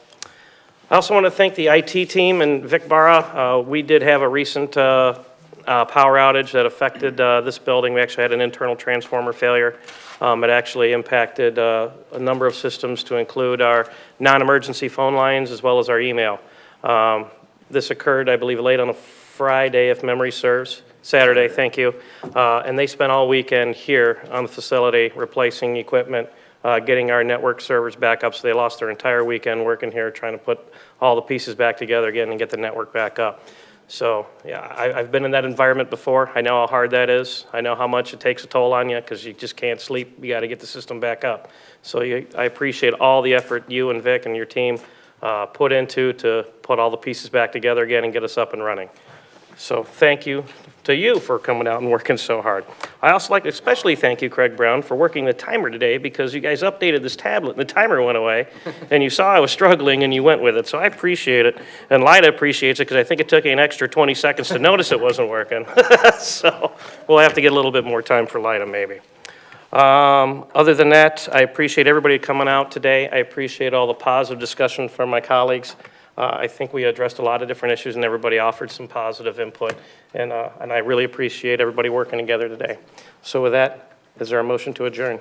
I also want to thank the IT team and Vic Barra. We did have a recent power outage that affected this building. We actually had an internal transformer failure. It actually impacted a number of systems to include our non-emergency phone lines as well as our email. This occurred, I believe, late on a Friday, if memory serves. Saturday, thank you. And they spent all weekend here on the facility replacing equipment, getting our network servers back up. So they lost their entire weekend working here trying to put all the pieces back together again and get the network back up. So, yeah, I've been in that environment before. I know how hard that is. I know how much it takes a toll on you because you just can't sleep. You got to get the system back up. So I appreciate all the effort you and Vic and your team put into to put all the pieces back together again and get us up and running. So thank you to you for coming out and working so hard. I also like to especially thank you, Craig Brown, for working the timer today because you guys updated this tablet and the timer went away and you saw I was struggling and you went with it. So I appreciate it. And Lida appreciates it because I think it took you an extra 20 seconds to notice it wasn't working. So we'll have to get a little bit more time for Lida maybe. Other than that, I appreciate everybody coming out today. I appreciate all the positive discussion from my colleagues. I think we addressed a lot of different issues and everybody offered some positive input. And I really appreciate everybody working together today. So with that, is there a motion to adjourn?